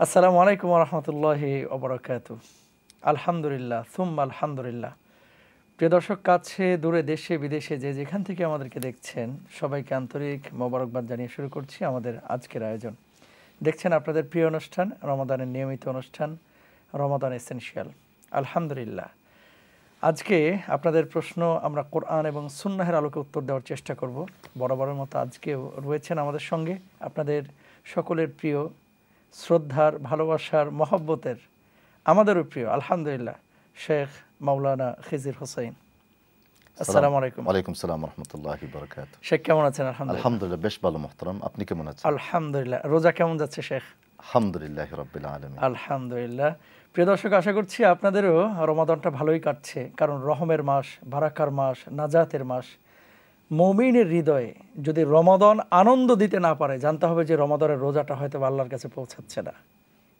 আসসালামু আলাইকুম রহমতুল্লাহি ওবরাকাতু। আলহামদুলিল্লাহ সুম্মা আলহামদুলিল্লাহ। প্রিয় দর্শক, কাছে দূরে দেশে বিদেশে যে যেখান থেকে আমাদেরকে দেখছেন সবাইকে আন্তরিক মোবারকবাদ জানিয়ে শুরু করছি আমাদের আজকের আয়োজন। দেখছেন আপনাদের প্রিয় অনুষ্ঠান, রমাদানের নিয়মিত অনুষ্ঠান রমাদান এসেনশিয়াল। আলহামদুলিল্লাহ, আজকে আপনাদের প্রশ্ন আমরা কোরআন এবং সুন্নাহের আলোকে উত্তর দেওয়ার চেষ্টা করব। বরাবরের মতো আজকেও রয়েছেন আমাদের সঙ্গে আপনাদের সকলের প্রিয়, শ্রদ্ধার, ভালোবাসার, মহব্বতের, আমাদেরও প্রিয় আলহামদুলিল্লাহ শেখ মাওলানা খিজির হোসেন। আসসালামু আলাইকুম। ওয়ালাইকুম সালাম রাহমাতুল্লাহি ওয়া বারাকাতুহু। শেখ কেমন আছেন? আলহামদুলিল্লাহ বেশ ভালো মুহতারাম, আপনি কেমন আছেন? আলহামদুলিল্লাহ। রোজা কেমন যাচ্ছে শেখ? আলহামদুলিল্লাহি রাব্বিল আলামিন। আলহামদুলিল্লাহ। প্রিয় দর্শক, আশা করছি আপনাদেরও রমাদানটা ভালোই কাটছে, কারণ রহমের মাস, বারাকার মাস, নাজাতের মাস। মুমিনের হৃদয়ে যদি রমাদান আনন্দ দিতে না পারে, জানতে হবে যে রমাদানের রোজাটা হয়তো আল্লাহর কাছে পৌঁছাচ্ছে না।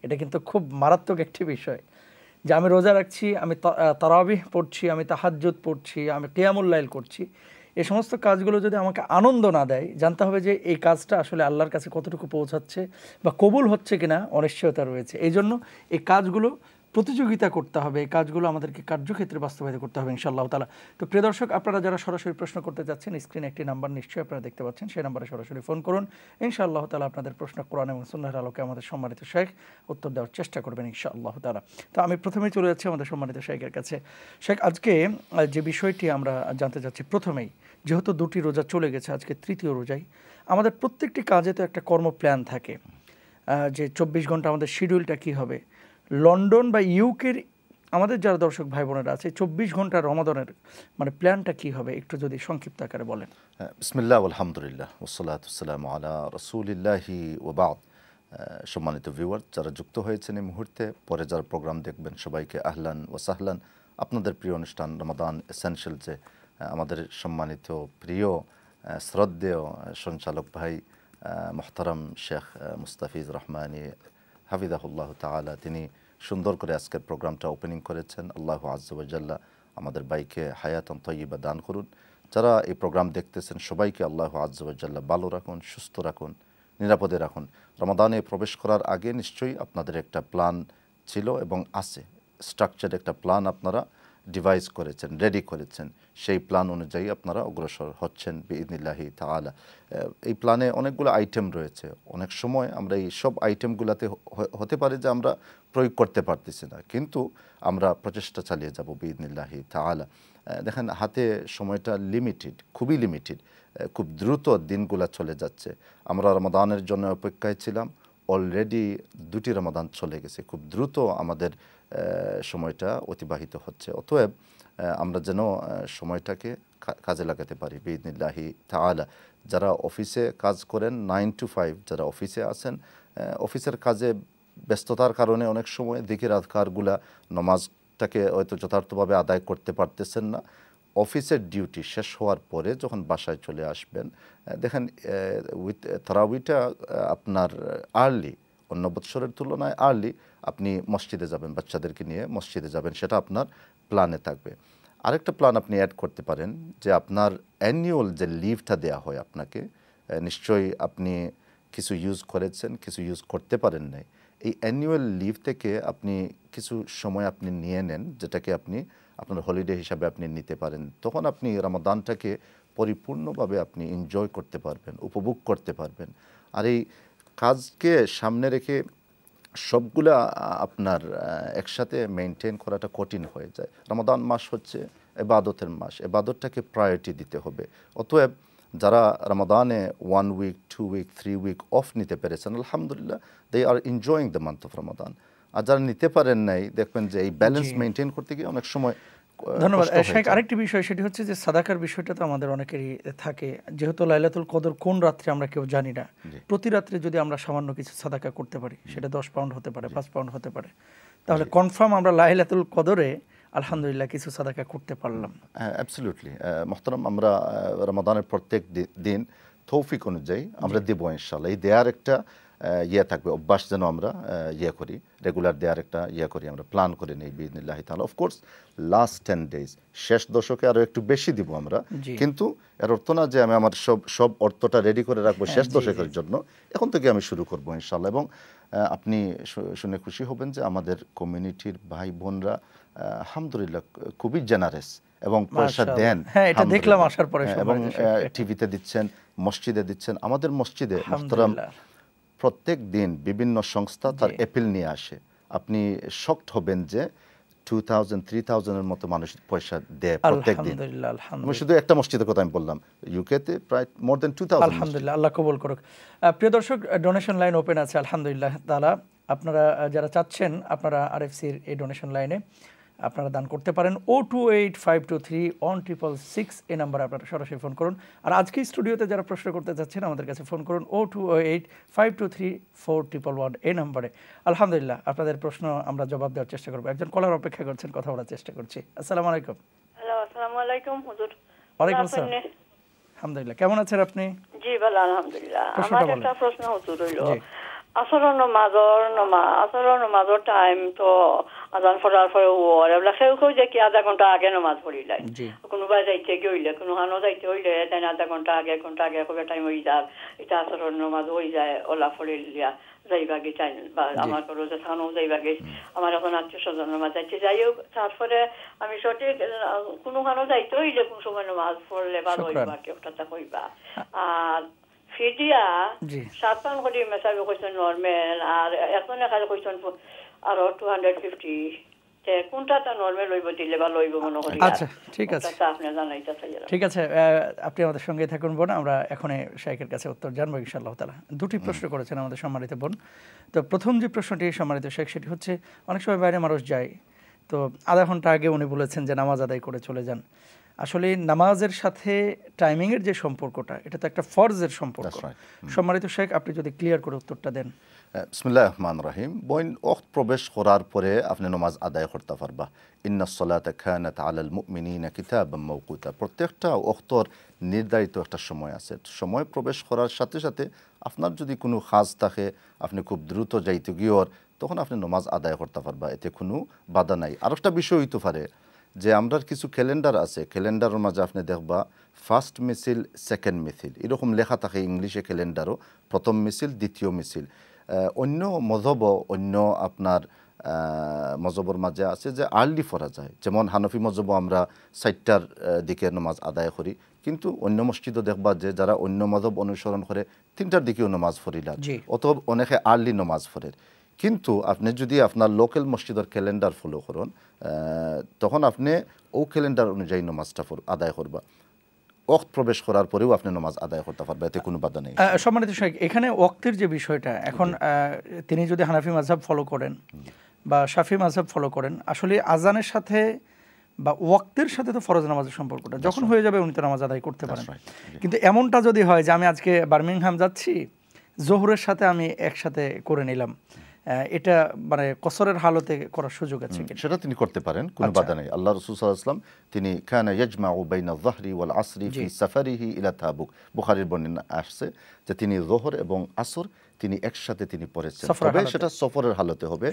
এটা কিন্তু খুব মারাত্মক একটি বিষয় যে আমি রোজা রাখছি, আমি তারাবিহ পড়ছি, আমি তাহাজ্জুদ পড়ছি, আমি কিয়ামুল লাইল করছি, এই সমস্ত কাজগুলো যদি আমাকে আনন্দ না দেয়, জানতে হবে যে এই কাজটা আসলে আল্লাহর কাছে কতটুকু পৌঁছাচ্ছে বা কবুল হচ্ছে কিনা অনিশ্চয়তা রয়েছে। এই জন্য এই কাজগুলো প্রতিযোগিতা করতে হবে, এই কাজগুলো আমাদেরকে কার্যক্ষেত্রে বাস্তবায়িত করতে হবে ইনশাআল্লাহ তাআলা। তো প্রিয় দর্শক, আপনারা যারা সরাসরি প্রশ্ন করতে যাচ্ছেন, স্ক্রিনে একটি নাম্বার নিশ্চয়ই আপনারা দেখতে পাচ্ছেন, সেই নাম্বারে সরাসরি ফোন করুন। ইনশাআল্লাহ তাআলা আপনাদের প্রশ্ন কোরআন এবং সুন্নাহর আলোকে আমাদের সম্মানিত শেখ উত্তর দেওয়ার চেষ্টা করবেন ইনশাআল্লাহ তাআলা। তো আমি প্রথমেই চলে যাচ্ছি আমাদের সম্মানিত শেখের কাছে। শেখ, আজকে যে বিষয়টি আমরা জানতে চাচ্ছি, প্রথমেই যেহেতু দুটি রোজা চলে গেছে, আজকে তৃতীয় রোজাই, আমাদের প্রত্যেকটি কাজে তো একটা কর্ম প্ল্যান থাকে, যে 24 ঘন্টা আমাদের শিডিউলটা কী হবে। লন্ডন বা ইউকের আমাদের যারা দর্শক ভাই বোনেরা আছে, 24 ঘন্টা রমাদানের মানে প্ল্যানটা কী হবে, একটু যদি সংক্ষিপ্ত আকারে বলেন। বিসমিল্লাহ আলহামদুলিল্লাহ ওয়াসসালাতু ওয়াসসালামু আলা রাসূলিল্লাহি ওয়া বা'দ। সম্মানিত ভিউয়ার যারা যুক্ত হয়েছেন এই মুহূর্তে, পরে যারা প্রোগ্রাম দেখবেন, সবাইকে আহলান ওয়া সাহলান। আপনাদের প্রিয় অনুষ্ঠান রমাদান এসেনশিয়ালসে আমাদের সম্মানিত প্রিয় শ্রদ্ধেয় সঞ্চালক ভাই মুহতারাম শেখ মুস্তাফিজ রহমানী হাফিজাহুল্লাহ তাআলা, তিনি সুন্দর করে আজকের প্রোগ্রামটা ওপেনিং করেছেন। আল্লাহু আজ্জা ওয়া জাল্লা আমাদের ভাইকে হায়াতান তাইয়্যিবা দান করুন। যারা এই প্রোগ্রাম দেখতেছেন সবাইকে আল্লাহু আজ্জা ওয়া জাল্লা ভালো রাখুন, সুস্থ রাখুন, নিরাপদে রাখুন। রমাদানে প্রবেশ করার আগে নিশ্চয়ই আপনাদের একটা প্ল্যান ছিল এবং আছে, স্ট্রাকচার একটা প্ল্যান আপনারা ডিভাইস করেছেন, রেডি করেছেন। সেই প্ল্যান অনুযায়ী আপনারা অগ্রসর হচ্ছেন বিইذনিল্লাহি তাআলা। এই প্ল্যানে অনেকগুলো আইটেম রয়েছে। অনেক সময় আমরা এই সব আইটেমগুলোতে হতে পারে যে আমরা প্রয়োগ করতে পারতেছি না, কিন্তু আমরা প্রচেষ্টা চালিয়ে যাব বিইذনিল্লাহি তাআলা। দেখেন, হাতে সময়টা লিমিটেড, খুবই লিমিটেড, খুব দ্রুত দিনগুলা চলে যাচ্ছে। আমরা রমাদানের জন্য অপেক্ষায় ছিলাম, অলরেডি 2টি রমাদান চলে গেছে। খুব দ্রুত আমাদের সময়টা অতিবাহিত হচ্ছে। অতএব আমরা যেন সময়টাকে কাজে লাগাতে পারি বিইذনিল্লাহি তাআলা। যারা অফিসে কাজ করেন 9 to 5, যারা অফিসে আছেন, অফিসের কাজে ব্যস্ততার কারণে অনেক সময় দিকের আজকারগুলা, নমাজটাকে হয়তো যথার্থভাবে আদায় করতে পারতেছেন না। অফিসের ডিউটি শেষ হওয়ার পরে যখন বাসায় চলে আসবেন, দেখেন উইথ তারাবিটা আপনার আর্লি, অন্য বৎসরের তুলনায় আর্লি আপনি মসজিদে যাবেন, বাচ্চাদেরকে নিয়ে মসজিদে যাবেন, সেটা আপনার প্ল্যানে থাকবে। আরেকটা প্ল্যান আপনি অ্যাড করতে পারেন যে আপনার অ্যানুয়াল যে লিভটা দেয়া হয় আপনাকে, নিশ্চয়ই আপনি কিছু ইউজ করেছেন, কিছু ইউজ করতে পারেন নাই। এই অ্যানুয়াল লিভ থেকে আপনি কিছু সময় আপনি নিয়ে নেন, যেটাকে আপনি আপনার হলিডে হিসাবে আপনি নিতে পারেন। তখন আপনি রমাদানটাকে পরিপূর্ণভাবে আপনি এনজয় করতে পারবেন, উপভোগ করতে পারবেন। আর এই কাজকে সামনে রেখে সবগুলা আপনার একসাথে মেনটেন করাটা কঠিন হয়ে যায়। রমাদান মাস হচ্ছে ইবাদতের মাস, ইবাদতটাকে প্রায়োরিটি দিতে হবে। অতএব যারা রমাদানে 1 উইক, 2 উইক, 3 উইক অফ নিতে পেরেছেন, আলহামদুলিল্লাহ, they are enjoying the month of Ramadan. আর যারা নিতে পারেন নাই, দেখবেন যে এই ব্যালেন্স মেনটেন করতে গিয়ে অনেক সময় ধন্যবাদ শেখ। আরেকটি বিষয়, সেটি হচ্ছে যে সাদাকার বিষয়টা তো আমাদের অনেকেরই থাকে। যেহেতু লাইলাতুল কদর কোন রাত্রে আমরা কেউ জানি না, প্রতি রাত্রে যদি আমরা সামান্য কিছু সাদাকা করতে পারি, সেটা 10 পাউন্ড হতে পারে, 5 পাউন্ড হতে পারে, তাহলে কনফার্ম আমরা লাইলাতুল কদরে আলহামদুলিল্লাহ কিছু সাদাকা করতে পারলাম। অ্যাবসলিউটলি মুহতারাম, আমরা রমাদানের প্রত্যেক দিন তৌফিক অনুযায়ী আমরা দেবো ইনশাআল্লাহ। এই দেয়ার একটা ইয়ে থাকবে, অভ্যাস যেন আমরা ইয়ে করি, রেগুলার দেওয়ার একটা ইয়ে করি, আমরা প্ল্যান করে নিই বিইজনিল্লাহি তাআলা। অফকোর্স লাস্ট 10 ডেজ, শেষ দশকে আরও একটু বেশি দিব আমরা, কিন্তু এর অর্থ না যে আমি আমার সব অর্থটা রেডি করে রাখবো শেষ দশকের জন্য। এখন থেকে আমি শুরু করবো ইনশাল্লাহ। এবং আপনি শুনে খুশি হবেন যে আমাদের কমিউনিটির ভাই বোনরা আলহামদুলিল্লাহ খুবই জেনারেস এবং পয়সা দেন। হ্যাঁ, এটা দেখলাম আসার পরে, এবং টিভিতে দিচ্ছেন, মসজিদে দিচ্ছেন। আমাদের মসজিদে মুহতারাম প্রত্যেক দিন বিভিন্ন সংস্থা তার অ্যাপিল নিয়ে আসে। আপনি শকড হবেন যে 2000-3000 মতো মানুষ পয়সা দেয় প্রত্যেক দিন। আমি শুধু একটা মসজিদের কথা আমি বললাম, ইউকেতে প্রায় মোর দেন 2000। আলহামদুলিল্লাহ, আল্লাহ কবুল করুক। প্রিয় দর্শক, ডোনেশন লাইন ওপেন আছে আলহামদুলিল্লাহ তাআলা। আপনারা যারা চাচ্ছেন আপনারা আরএফসির এই ডোনেশন লাইনে আপনারা দান করতে পারেন। 028523166 এই নাম্বারে আপনারা সরাসরি ফোন করুন। আর আজকে স্টুডিওতে যারা প্রশ্ন করতে চাচ্ছেন আমাদের কাছে ফোন করুন 028523411 এই নাম্বারে। আলহামদুলিল্লাহ, আপনাদের প্রশ্ন আমরা জবাব দেওয়ার চেষ্টা করব। একজন কলার অপেক্ষা করছেন, কথা বলার চেষ্টা করছি। আসসালামু আলাইকুম। হ্যালো, আসসালামু আলাইকুম হুজুর। ওয়ালাইকুম আসসালাম। আলহামদুলিল্লাহ, কেমন আছেন আপনি? জি ভালো আলহামদুলিল্লাহ। আমার একটা প্রশ্ন হুজুর হইল, আসরের নামাজের টাইম তো আজান পড়ার পরে ওর এগুলা কেউ যে কি আধা ঘন্টা আগে নামাজ পড়িলাই, কোনোবাই যাইতে গিয়ে কোনো হানো যাইতে হইলে তাই আধা ঘন্টা আগে কবে টাইম হয়ে যায়, এটা আসরের নামাজ হয়ে যায় ওলা পড়িলিয়া যাইবাগে চাই বা আমার করো যে থানো যাইবাগে আমার এখন আত্মীয় স্বজন নামাজ যাইতে যাই হোক। তারপরে আমি সঠিক কোনো হানো যাইতে হইলে কোন সময় নামাজ পড়লে ভালো হইবা কেউটা হইবা। আর ফিডিয়া 7 পাউন্ড করে মেসাবি কইছেন নরমাল, আর এখন এখানে কইছেন আরো 250, কোনটা নরমাল হইব দিলে ভালো হইব মনে করি। আচ্ছা ঠিক আছে, আপনি জানাইতে চাইলেন। ঠিক আছে, আপনি আমাদের সঙ্গে থাকুন বোন, আমরা এখনই শাইখের কাছে উত্তর জানবো ইনশাআল্লাহ তাআলা। দুটি প্রশ্ন করেছেন আমাদের সম্মানিত বোন। তো প্রথম যে প্রশ্নটি সম্মানিত শেখ, সেটি হচ্ছে অনেক সময় বাইরে মানুষ যায়, তো আধা ঘন্টা আগে উনি বলেছেন যে নামাজ আদায় করে চলে যান। আসলে নামাজের সাথে টাইমিংয়ের যে সম্পর্কটা, এটা তো একটা ফরজের সম্পর্ক। সম্মানিত শেখ, আপনি যদি ক্লিয়ার করে উত্তরটা দেন। বিসমিল্লাহির রহমানির রহিম। বইন ওয়াক্ত প্রবেশ করার পরে আপনি নামাজ আদায় করতে পারবা। ইন্নাস সালাতা কানাত আলাল মুমিনিনা কিতাবাম মাওকুতা। প্রত্যেকটা ওয়াক্তর নির্ধারিত একটা সময় আছে। সময় প্রবেশ করার সাথে সাথে আপনার যদি কোনো কাজ থাকে, আপনি খুব দ্রুত যাইতে গিয়ে তখন আপনি নামাজ আদায় করতে পারবা, এতে কোনো বাধা নাই। আর একটা বিষয় হইতে পারে যে আমরা কিছু ক্যালেন্ডার আছে, ক্যালেন্ডারের মাঝে আপনি দেখবা ফার্স্ট মিছিল, সেকেন্ড মিছিল এরকম লেখা থাকে ইংলিশে ক্যালেন্ডারও, প্রথম মিছিল, দ্বিতীয় মিছিল। অন্য মজহব, অন্য আপনার মজহবর মাঝে আছে যে আর্লি পড়া যায়, যেমন হানফি মজহব আমরা 4টার দিকে নামাজ আদায় করি, কিন্তু অন্য মসজিদও দেখবা যে যারা অন্য মজহব অনুসরণ করে 3টার দিকেও নামাজ পড়িলাম, অথবা অনেকে আর্লি নামাজ পড়ে। কিন্তু আপনি যদি আপনার লোকাল মসজিদের ক্যালেন্ডার ফলো করেন, তখন আপনি ও ক্যালেন্ডার অনুযায়ী নামাজটা আদায় করবা। ওয়াক্ত প্রবেশ করার পরেও আপনি নামাজ আদায় করতে পারবেন, এতে কোনো বাধা নেই। সম্মানিত শেখ, এখানে ওয়াক্তের যে বিষয়টা, এখন তিনি যদি হানাফি মাযহাব ফলো করেন বা শাফি মাযহাব ফলো করেন, আসলে আজানের সাথে বা ওয়াক্তের সাথে তো ফরজ নামাজের সম্পর্কটা যখন হয়ে যাবে উনি তো নামাজ আদায় করতে পারেন। কিন্তু এমনটা যদি হয় যে আমি আজকে বার্মিংহাম যাচ্ছি, জোহরের সাথে আমি একসাথে করে নিলাম, এটা মানে কসরের হালতে করার সুযোগ আছে কি? সেটা তিনি করতে পারেন, কোনো বাধা নেই। আল্লাহ রাসূল সাল্লাল্লাহু আলাইহি ওয়াসাল্লাম তিনি কানা ইয়াজমাউ বাইনা যহরি ওয়াল আসরি ফি সাফারিহি ইলা তাবুক, বুখারীর বর্ণনা আসছে যে তিনি যোহর এবং আসর তিনি একসাথে তিনি পড়েছেন, তবে সেটা সফরের হালতে হবে।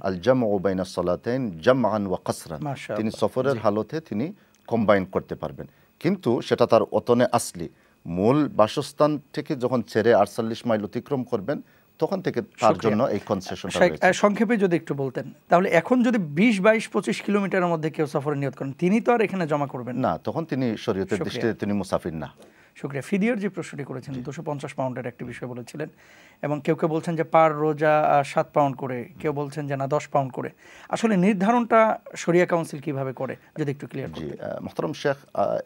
আল জামউ বাইনা সালাতাইন জামআন ওয়া কসরান, তিনি সফরের হালতে তিনি কম্বাইন করতে পারবেন। কিন্তু সেটা তার ওতনে আসলি মূল বাসস্থান থেকে যখন ছেড়ে 48 মাইল অতিক্রম করবেন, তখন থেকে তার জন্য এই কনসেশনটা রয়েছে। সংক্ষেপে যদি একটু বলতেন, তাহলে এখন যদি 20, 22, 25 কিলোমিটারের মধ্যে কেউ সফরে নিয়ত করেন, তিনি তো আর এখানে জমা করবেন না, তখন তিনি শরীয়তের দৃষ্টিতে তিনি মুসাফির না। শুকরিয়া। ফিদিয়ার যে প্রশ্নটি করেছেন 250 পাউন্ডের একটি বিষয় বলেছিলেন, এবং কেউ কেউ বলছেন যে পার রোজা 7 পাউন্ড করে, কেউ বলছেন যে না 10 পাউন্ড করে। আসলে নির্ধারণটা শরিয়া কাউন্সিল কিভাবে করে যদি একটু ক্লিয়ার করতেন। মোহতারাম শেখ,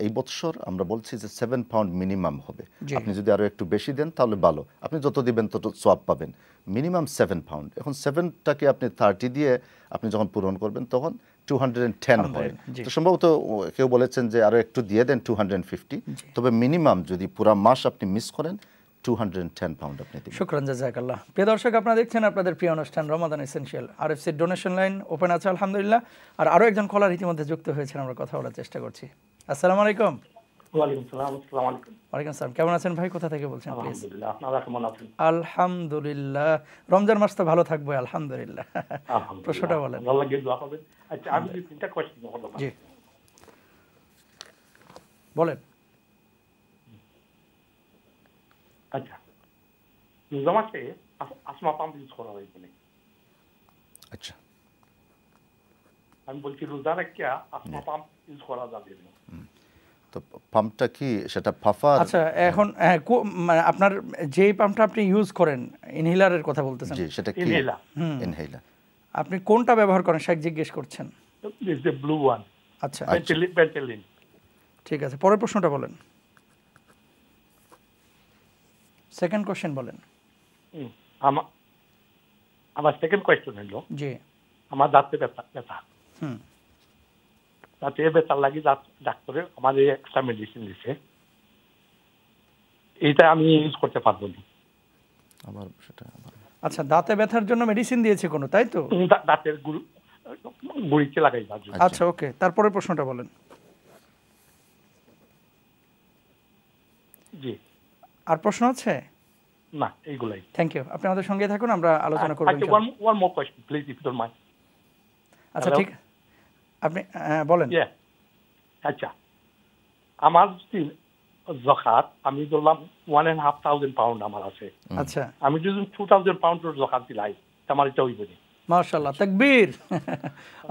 এই বছর আমরা বলছি যে 7 পাউন্ড মিনিমাম হবে। আপনি যদি আরো একটু বেশি দেন তাহলে ভালো, আপনি যত দিবেন তত সওয়াব পাবেন। Minimum 7 pound. এখন 7টাকে আপনি 30 দিয়ে আপনি যখন পূরণ করবেন তখন 210 হয়। তো সম্ভবত কেউ বলেছেন যে আরো একটু দিয়ে দেন 250, তবে মিনিমাম যদি পুরা মাস আপনি মিস করেন 210 পাউন্ড আপনি দিবেন। শুকরান, জাযাকাল্লাহ। প্রিয় দর্শক, আপনারা দেখছেন আপনাদের প্রিয় অনুষ্ঠান Ramadan essential. RFC donation line open আছে আলহামদুলিল্লাহ। আর আরো একজন কলার ইতিমধ্যে যুক্ত হয়েছেন, আমরা কথা বলার চেষ্টা করছি। আসসালামু আলাইকুম। ওয়ালাইকুম সালাম। আসসালামু আলাইকুম। ওয়ালাইকুম সালাম। কেমন আছেন ভাই? কোথা থেকে বলছেন প্লিজ? আলহামদুলিল্লাহ, আপনারা কেমন আছেন? আলহামদুলিল্লাহ। রমজান মাস তো ভালো থাকবে আলহামদুলিল্লাহ। প্রশ্নটা বলেন। আল্লাহ লাগে দোয়া করবেন। আচ্ছা, আমি যে তিনটা কোশ্চেন করব। জি বলেন। আচ্ছা, রোজা মাসে আসমা পাম্প ইউজ করা হয় কিনা? আচ্ছা, আমি বলছি রোজা রাখিয়া আসমা পাম্প ইউজ করা যাবে না? তো পাম্পটা কি সেটা ফাফার? আচ্ছা, এখন মানে আপনার যেই পাম্পটা আপনি ইউজ করেন, ইনহেলারের কথা বলতেছেন? জি, সেটা কি? ইনহেলার। ইনহেলার। আপনি কোনটা ব্যবহার করেন শেখ জিজ্ঞেস করছেন? This the blue one. আচ্ছা পেন্টেলিন। ঠিক আছে, পরের প্রশ্নটা বলেন। সেকেন্ড কোশ্চেন বলেন। আমার সেকেন্ড কোয়েশ্চন হলো, জি আমার দাঁতে ব্যথা। দাঁতে ব্যথার লাগি ডাক্তারে আমার এক্সট্রা মেডিসিন দিছে, এইটা আমি ইউজ করতে পারবো না? আবার সেটা আচ্ছা, দাঁতে ব্যথার জন্য মেডিসিন দিয়েছে কোনো, তাই তো? দাঁতের গুড়িতে লাগাই। আচ্ছা ওকে, তারপরে প্রশ্নটা বলেন। জি, আর প্রশ্ন আছে? না, এইগুলাই। Thank you. আপনি আমাদের সঙ্গে থাকুন, আমরা আলোচনা করব ইনশাআল্লাহ। One more question please, if you don't mind. আচ্ছা ঠিক, আপনি বলেন। আচ্ছা, আমার যাকাত আমি ধরলাম 1,500 পাউন্ড আমার আছে। আচ্ছা, আমি যদি 2,000 পাউন্ডের যাকাত দিলাই, আমার এটা হইব না? মাশাআল্লাহ, তাকবীর,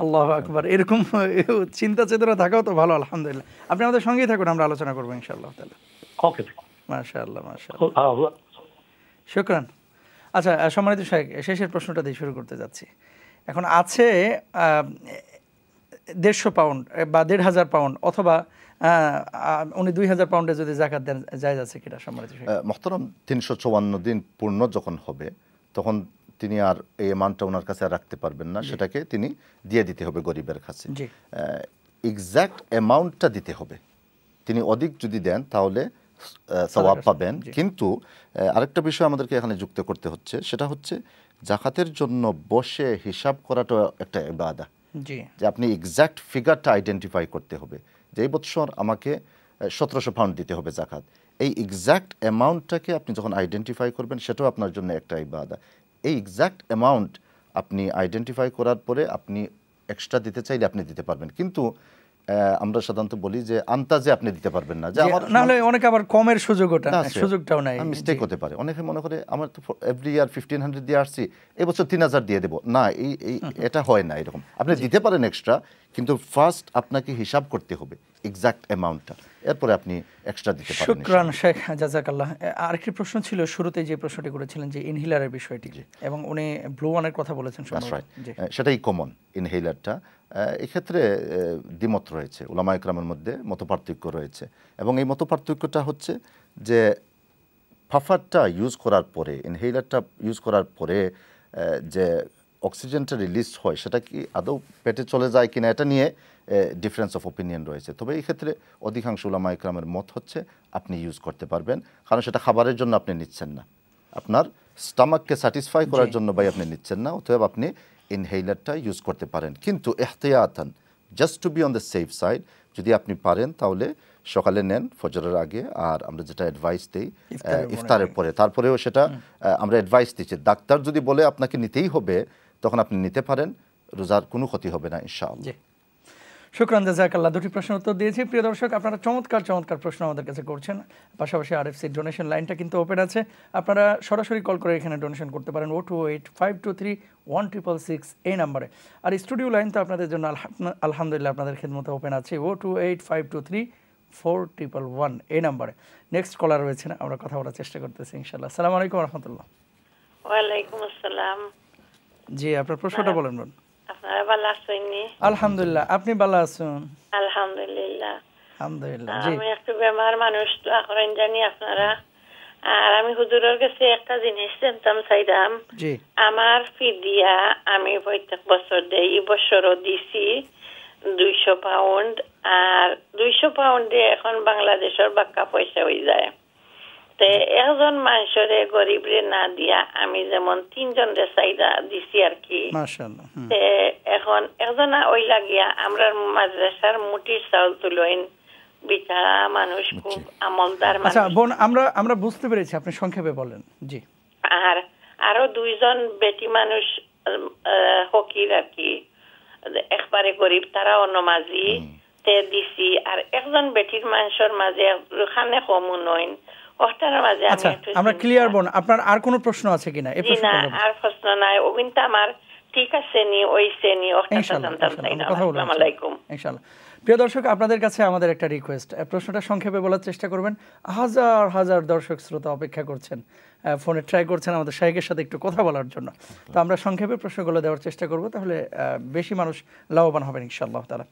আল্লাহু আকবার। এরকম চিন্তা চেতনা থাকাও তো ভালো, আলহামদুলিল্লাহ। আপনি আমাদের সঙ্গেই থাকুন, আমরা আলোচনা করব ইনশাআল্লাহ তাআলা। ওকে, মাশাআল্লাহ মাশাআল্লাহ, শুকরান। আচ্ছা সম্মানিত শাইখ, শেষের প্রশ্নটা দিয়ে শুরু করতে যাচ্ছি। এখন আছে 150 পাউন্ড বা 1,500 পাউন্ড, অথবা উনি 2,000 পাউন্ডে যদি যাকাত দেন, জায়েজ আছে কিনা সম্মানিত শাইখ? মুহতারাম, 354 দিন পূর্ণ যখন হবে তখন তিনি আর এই অ্যামাউন্টটা ওনার কাছে আর রাখতে পারবেন না, সেটাকে তিনি দিয়ে দিতে হবে গরিবের কাছে। এক্সাক্ট অ্যামাউন্টটা দিতে হবে। তিনি অধিক যদি দেন তাহলে সওয়াব পাবেন, কিন্তু আরেকটা বিষয় আমাদেরকে এখানে যুক্ত করতে হচ্ছে, সেটা হচ্ছে যাকাতের জন্য বসে হিসাব করাটা একটা ইবাদত। যে আপনি এক্সাক্ট ফিগারটা আইডেন্টিফাই করতে হবে, যে এই বছর আমাকে 1700 পাউন্ড দিতে হবে যাকাত। এই এক্সাক্ট অ্যামাউন্টটাকে আপনি যখন আইডেন্টিফাই করবেন, সেটাও আপনার জন্য একটা ইবাদত। এই এক্সাক্ট অ্যামাউন্ট আপনি আইডেন্টিফাই করার পরে আপনি এক্সট্রা দিতে চাইলে আপনি দিতে পারবেন, কিন্তু আমরা সাধারণত বলি যে আন্তাজে আপনি দিতে পারবেন না, যে আমার না হলে অনেকে আবার কমের সুযোগটাও নাই, মিস্টেক হতে পারে। অনেকে মনে করে আমার তো এভরি ইয়ার 1,500 দিয়ে আসছি, এবছর 3,000 দিয়ে দেবো না, এটা হয় না এরকম। আপনি দিতে পারেন এক্সট্রা, কিন্তু ফার্স্ট আপনাকে হিসাব করতে হবে এক্সাক্ট অ্যামাউন্টটা, এরপরে আপনি এক্সট্রা দিতে পারেন। শুকরান শেখ, জাযাকাল্লাহ। আরেকটি প্রশ্ন ছিল, শুরুতে যে প্রশ্নটি করেছিলেন যে ইনহেলারের বিষয়টি, এবং উনি ব্লু ওয়ানের কথা বলেছেন, সেটাই কমন ইনহেলারটা। এক্ষেত্রে দ্বিমত রয়েছে, উলামা ইকরামের মধ্যে মতপার্থক্য রয়েছে, এবং এই মতপার্থক্যটা হচ্ছে যে ফাফারটা ইউজ করার পরে, ইনহেলারটা ইউজ করার পরে যে অক্সিজেনটা রিলিজ হয়, সেটা কি আদৌ পেটে চলে যায় কিনা, এটা নিয়ে ডিফারেন্স অফ ওপিনিয়ন রয়েছে। তবে এই ক্ষেত্রে অধিকাংশ উলামা ইকরামের মত হচ্ছে আপনি ইউজ করতে পারবেন, কারণ সেটা খাবারের জন্য আপনি নিচ্ছেন না, আপনার স্টামাককে স্যাটিসফাই করার জন্য ভাই আপনি নিচ্ছেন না, অতএব আপনি ইনহেলারটা ইউজ করতে পারেন। কিন্তু ইহতিয়াতান, just to be on the safe side, যদি আপনি পারেন তাহলে সকালে নেন ফজরের আগে, আর আমরা যেটা অ্যাডভাইস দিই ইফতারের পরে, তারপরেও সেটা আমরা অ্যাডভাইস দিচ্ছি। ডাক্তার যদি বলে আপনাকে নিতেই হবে, তখন আপনি নিতে পারেন, রোজার কোনো ক্ষতি হবে না ইনশাআল্লাহ। শুকরান, জাযাকাল্লাহ। দুটি প্রশ্নের উত্তর দিয়েছি। প্রিয় দর্শক, আপনারা চমৎকার প্রশ্ন আমাদের কাছে করছেন। পাশাপাশি আরএফসি ডোনেশন লাইনটা কিন্তু ওপেন আছে, আপনারা সরাসরি কল করে এখানে ডোনেশন করতে পারেন 028-523-1666 এই নাম্বারে। আর স্টুডিও লাইন তো আপনাদের জন্য আলহামদুলিল্লাহ আপনাদের খেদমতে ওপেন আছে 028-523-4111 এই নাম্বারে। নেক্সট কলার রয়েছে না, আমরা কথা বলার চেষ্টা করতেছি ইনশাআল্লাহ। আসসালামু আলাইকুম ওয়া রাহমাতুল্লাহ। ওয়ালাইকুম আসসালাম। জি, আপনার প্রশ্নটা বলেন। আপনারা ভালো আছেন? আলহামদুলিল্লাহ, আপনি ভালো আছেন? আলহামদুলিল্লাহ। জি, আমি একটু বেমার মানুষ, তো করেন জানি আপনারা। আর আমি হুজুরের কাছে একটা জিনিস জানতাম চাইলাম। আমার ফিদিয়া আমি প্রত্যেক বছর দেই, এই বছরও দিছি 200 পাউন্ড। আর 200 পাউন্ডে এখন বাংলাদেশের বাক্কা পয়সা হয়ে যায়। একজন মানুষরে গরিবরে না দিয়া আমি যেমন 3 জনের চাইদা দিছি আর কি। এখন একজনা ওই লাগিয়া আমরা মাদ্রাসার মুটির চাউল তুলেন বিচারা মানুষ, খুব আমলদার মানুষ। আচ্ছা বোন, আমরা বুঝতে পেরেছি, আপনি সংক্ষেপে বলেন। জি। আর আরো দুইজন বেটি মানুষ হকির আর কি, একবারে গরিব, তারা অনমাজি তে দিছি। আর একজন বেটির মানুষের মাঝে খানে কম উন্নয়ন, ওটার মাঝে আচ্ছা আমরা ক্লিয়ার বোন। আপনার আর কোনো প্রশ্ন আছে কিনা? এই প্রশ্ন আর প্রশ্ন নাই, ও কিন্তু আমার ঠিক আছে নি, ওই শ্রেণী আসসালামু আলাইকুম। ইনশাআল্লাহ। প্রিয় দর্শক, আপনাদের কাছে আমাদের একটা রিকোয়েস্ট, প্রশ্নটা সংক্ষেপে বলার চেষ্টা করবেন। হাজার হাজার দর্শক শ্রোতা অপেক্ষা করছেন, ফোনে ট্রাই করছেন আমাদের শাইখের সাথে একটু কথা বলার জন্য। তো আমরা সংক্ষেপে প্রশ্নগুলো দেওয়ার চেষ্টা করব, তাহলে বেশি মানুষ লাভবান হবেন ইনশাআল্লাহ তাআলা।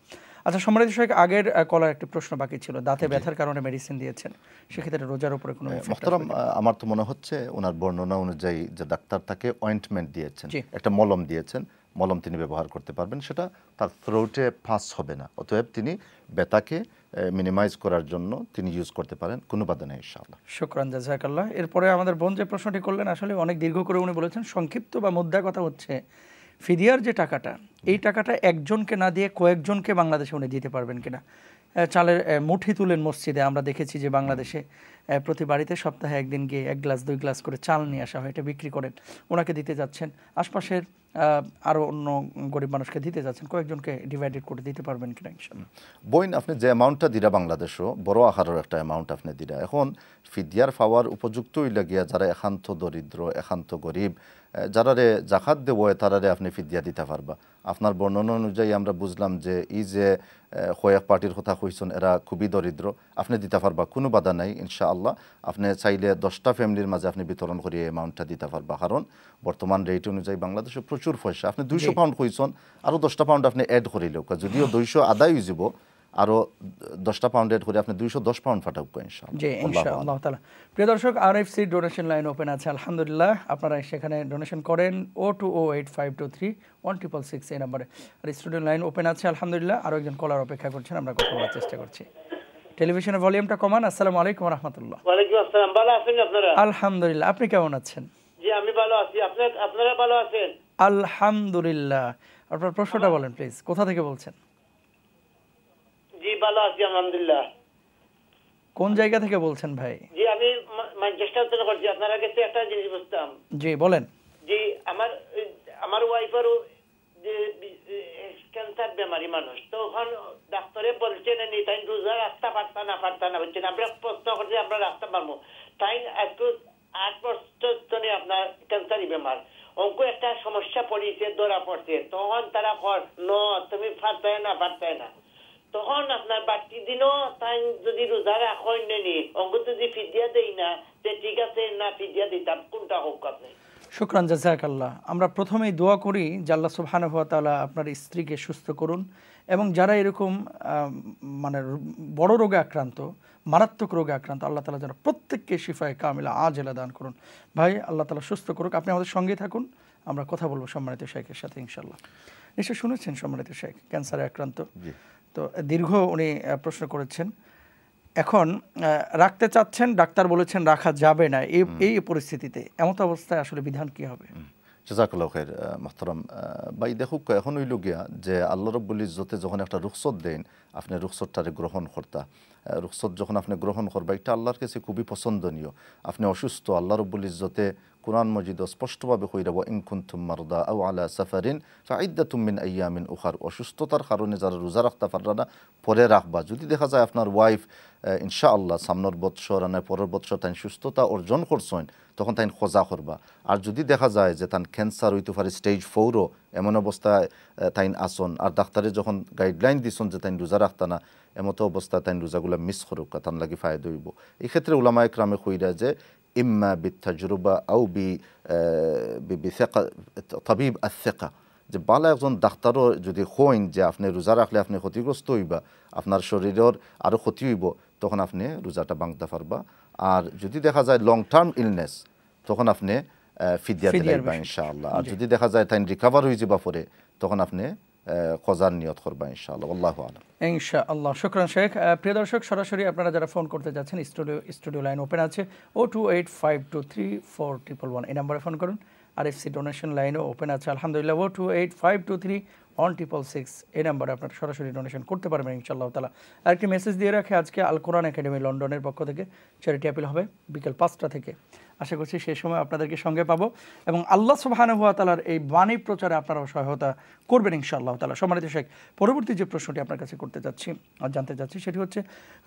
আচ্ছা সম্মানিত শাইখ, আগের কলার একটা প্রশ্ন বাকি ছিল, দাঁতে ব্যথার কারণে মেডিসিন দিয়েছেন, সেক্ষেত্রে রোজার উপরে কোনো মোহতারাম, আমার তো মনে হচ্ছে ওনার বর্ণনা অনুযায়ী যে ডাক্তার তাকে অয়েন্টমেন্ট দিয়েছেন, একটা মলম দিয়েছেন, মলম তিনি ব্যবহার করতে পারবেন, সেটা তার থ্রোটে পাস হবে না, অতএব তিনি ব্যথাকে মিনিমাইজ করার জন্য তিনি ইউজ করতে পারেন, কোনো বাধা নেই ইনশাআল্লাহ। শুকরান, জাযাকাল্লাহ। এরপরে আমাদের বোন যে প্রশ্নটি করলেন, আসলে অনেক দীর্ঘ করে উনি বলেছেন, সংক্ষিপ্ত বা মুদ্রা কথা হচ্ছে ফিদিয়ার যে টাকাটা, এই টাকাটা একজনকে না দিয়ে কয়েকজনকে বাংলাদেশে উনি দিতে পারবেন কিনা। চালের মুঠি তুলেন মসজিদে, আমরা দেখেছি যে বাংলাদেশে প্রতি বাড়িতে সপ্তাহে একদিন গিয়ে 1 গ্লাস 2 গ্লাস করে চাল নিয়ে আসা হয়, এটা বিক্রি করেন, ওনাকে দিতে যাচ্ছেন। আশপাশের আরও অন্য গরিব মানুষকে দিতে যাচ্ছেন, কয়েকজনকে ডিভাইডেড করে দিতে পারবেন কিনা ইনশাআল্লাহ। বইন আপনি যে অ্যামাউন্টটা দিরা বাংলাদেশও বড় আকারের একটা অ্যামাউন্ট আপনি দিরা, এখন ফিদিয়ার পাওয়ার উপযুক্ত হইলা গিয়া যারা একান্ত দরিদ্র, একান্ত গরিব, যারারে জাকাত দেব তারারে আপনি ফিদিয়া দিতে পারবা। আপনার বর্ণনা অনুযায়ী আমরা বুঝলাম যে এই যে কয়েক পার্টির কথা কইছেন এরা খুবই দরিদ্র, আপনি দিতে পারবা, কোনো বাধা নাই ইনশাআল্লাহ। আপনি চাইলে 10টা ফ্যামিলির মাঝে আপনি বিতরণ করিয়ে অ্যামাউন্টটা দিতে পারবা, কারণ বর্তমান রেট অনুযায়ী বাংলাদেশে প্রচুর পয়সা। আপনি 200 পাউন্ড কইছেন, আরও 10টা পাউন্ড আপনি অ্যাড করিলেও, যদিও 200 আদায় হয়ে যাব, আরও 10টা পাউন্ড এড করে আপনি 210 পাউন্ড ফাটাব ইনশাআল্লাহ। জি ইনশাআল্লাহ তাআলা। প্রিয় দর্শক, আরএফসি ডোনেশন লাইন ওপেন আছে আলহামদুলিল্লাহ, আপনারা সেখানে ডোনেশন করেন 0208523166 এই নম্বরে। আর স্টুডিও লাইন ওপেন আছে আলহামদুলিল্লাহ। আরও একজন কলার অপেক্ষা করছেন, আমরা কথা বলার চেষ্টা করছি। টেলিভিশনের ভলিউমটা কমান। আসসালামু আলাইকুম ওয়া রাহমাতুল্লাহ। ওয়া আলাইকুম আসসালাম। ভালো আছেন আপনারা? আলহামদুলিল্লাহ, আপনি কেমন আছেন? জি আমি ভালো আছি, আপনারা ভালো আছেন? আলহামদুলিল্লাহ। আপনার প্রশ্নটা বলেন প্লিজ, কোথা থেকে বলছেন? জি ভালো আছি আলহামদুলিল্লাহ। কোন জায়গা থেকে বলছেন ভাই? জি আমি ম্যানচেস্টার করছি। আপনারা কাছে একটা জিনিস বুঝতাম। জি বলেন। জি আমার ওয়াইফারও যে ক্যান্সার বেমারি মানুষ, তখন ডাক্তারে বলছেন তাই রোজা রাখতে পারতা না বলছেন। আমরা প্রশ্ন করছি আমরা রাখতে পারবো, তাই একটু 8 বছর ধরে আপনার ক্যান্সারই বেমার, অঙ্ক একটা সমস্যা পড়িয়েছে, ধরা পড়ছে, তখন তারা কর তুমি পারতায় না, তখন আপনার বাড়তি দিনও তাই যদি রোজা রাখেন নেনি, অঙ্ক যদি ফিদিয়া দেই না, যে ঠিক আছে না ফিদিয়া দিতাম, কোনটা হোক আপনি। শুকরান, জাযাকাল্লাহ। আমরা প্রথমেই দোয়া করি যে আল্লাহ সুবহানাহু ওয়া তাআলা আপনার স্ত্রীকে সুস্থ করুন, এবং যারা এরকম মানে বড় রোগে আক্রান্ত, মারাত্মক রোগে আক্রান্ত, আল্লাহ তাআলা যেন প্রত্যেককে শিফায়ে কামিলা আজেলা দান করুন। ভাই আল্লাহ তাআলা সুস্থ করুক। আপনি আমাদের সঙ্গেই থাকুন, আমরা কথা বলবো সম্মানিত শাইখের সাথে ইনশাআল্লাহ। নিশ্চয় শুনেছেন সম্মানিত শাইখ ক্যান্সারে আক্রান্ত, তো দীর্ঘ উনি প্রশ্ন করেছেন। এখন রাখতে চাচ্ছেন, ডাক্তার বলেছেন রাখা যাবে না, এই পরিস্থিতিতে এমন অবস্থায় আসলে বিধান কি হবে? জাযাকাল্লাহু খাইর মুহতারাম ভাই। দেখুক, এখন হইল গিয়া যে আল্লাহ রাব্বুল ইজ্জতে যখন একটা রুখসত দেন, আপনি রুখসতটারে গ্রহণ করতা, রুখসত যখন আপনি গ্রহণ করবা, এটা আল্লাহর কাছে খুবই পছন্দনীয়। আপনি অসুস্থ, আল্লাহ রাব্বুল ইজ্জতে কুরআন মজিদ স্পষ্টভাবে কইরা ওয়া ইন কুনতুম মারদা আও আলা সাফারিন ফাইদ্দাতুম মিন আইয়ামিন উখার, অসুস্থতার কারণে যারা রোজা রাখতে পাররা না পরে রাখবা। যদি দেখা যায় আপনার ওয়াইফ ইনশাআল্লাহ সামনের বৎসর না পরের বৎসর তাই সুস্থতা অর্জন করছেন, তখন তাই খোঁজা করবা। আর যদি দেখা যায় যে তার ক্যান্সার হইতে পারে স্টেজ 4ও, এমন অবস্থায় তাই আসন, আর ডাক্তারে যখন গাইডলাইন দিছেন যে তাই রোজা রাখতা না, এমতো অবস্থায় তাই রোজাগুলো মিস করুক, তার লাগি ফায়দা হইব। এই ক্ষেত্রে উলামা ইকরামে কইরা যে ইম্মা বিতাজরুবা আও তাবিব আস-সিকা, যে বালা একজন ডাক্তারও যদি হইন যে আপনি রোজা রাখলে আপনি ক্ষতিগ্রস্ত হইবা, আপনার শরীরের আরও ক্ষতি হইব, তখন আপনি রোজাটা ভাঙতে পারবা। আর যদি দেখা যায় লং টার্ম ইলনেস, তখন আপনি ফিদিয়া দিলাইবা ইনশাআল্লাহ। আর যদি দেখা যায় তাই রিকভার হয়ে যাবা পরে, তখন আপনি কজার নিয়ত করবা ইনশাআল্লাহ। আল্লাহু আলাম ইনশাআল্লাহ। শুকরান শেখ। প্রিয় দর্শক, সরাসরি আপনারা যারা ফোন করতে যাচ্ছেন, স্টুডিও লাইন ওপেন আছে 0285234111 এই নম্বরে ফোন করুন। আর এফসি ডোনেশন লাইনও ওপেন আছে আলহামদুলিল্লাহ 028523 166 এই নাম্বারে আপনারা সরাসরি ডোনেশন করতে পারবেন ইনশাআল্লাহ তাআলা। আরেকটি মেসেজ দিয়ে রাখে, আজকে আল কোরআন একাডেমি লন্ডনের পক্ষ থেকে চ্যারিটি অ্যাপিল হবে বিকেল 5টা থেকে। আশা করছি সেই সময় আপনাদেরকে সঙ্গে পাবো এবং আল্লাহ সুবহানাহু ওয়া তাআলার এই বাণী প্রচারে আপনারাও সহায়তা করবেন ইনশাআল্লাহ তাআলা। সম্মানিত শেখ, পরবর্তী যে প্রশ্নটি আপনার কাছে করতে যাচ্ছি আর জানতে চাচ্ছি সেটি হচ্ছে,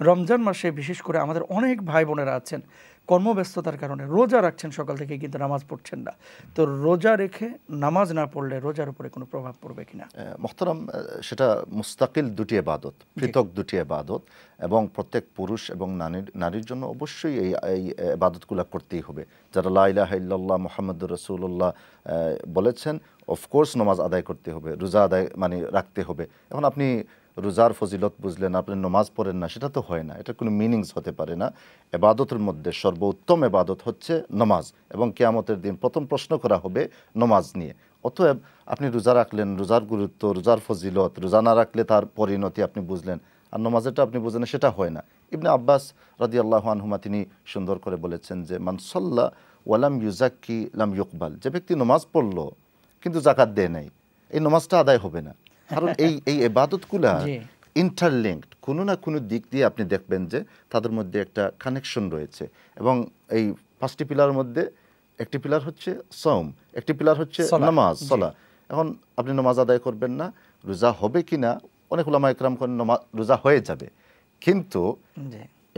রমজান মাসে বিশেষ করে আমাদের অনেক ভাই বোনেরা আছেন কর্মব্যস্ততার কারণে রোজা রাখছেন সকাল থেকে কিন্তু নামাজ পড়ছেন না, তো রোজা রেখে নামাজ না পড়লে রোজার উপরে কোনো প্রভাব পড়বে কিনা? মোহতারাম, সেটা মুস্তাকিল দুটি ইবাদত, পৃথক দুটি ইবাদত, এবং প্রত্যেক পুরুষ এবং নারীর জন্য অবশ্যই এই ইবাদতগুলো করতেই হবে। যারা লা ইলাহা ইল্লাল্লাহ মুহাম্মাদুর রাসূলুল্লাহ বলেছেন, অফকোর্স নামাজ আদায় করতে হবে, রোজা আদায় মানে রাখতে হবে। এখন আপনি রোজার ফজিলত বুঝলেন, আপনি নামাজ পড়েন না, সেটা তো হয় না, এটা কোনো মিনিংস হতে পারে না। এবাদতের মধ্যে সর্বোত্তম এবাদত হচ্ছে নামাজ, এবং কিয়ামতের দিন প্রথম প্রশ্ন করা হবে নামাজ নিয়ে। অতএব আপনি রোজা রাখলেন, রোজার গুরুত্ব, রোজার ফজিলত, রোজা না রাখলে তার পরিণতি আপনি বুঝলেন, আর নামাজেরটা আপনি বুঝলেন, সেটা হয় না। ইবনে আব্বাস রাদিয়াল্লাহু আনহুমা তিনি সুন্দর করে বলেছেন যে, মান সাল্লা ওয়ালাম ইউজাক্কি লাম ইউকবাল, যে ব্যক্তি নামাজ পড়লো কিন্তু যাকাত দেয় নাই, এই নামাজটা আদায় হবে না। কারণ এই ইবাদতগুলা ইন্টারলিঙ্কড, কোনো না কোনো দিক দিয়ে আপনি দেখবেন যে তাদের মধ্যে একটা কানেকশন রয়েছে। এবং এই 5টি পিলারের মধ্যে একটি পিলার হচ্ছে সওম, একটি পিলার হচ্ছে নামাজ, সালাহ। এখন আপনি নামাজ আদায় করবেন না, রোজা হবে কিনা অনেক উলামা ইকরাম করেন রোজা হয়ে যাবে, কিন্তু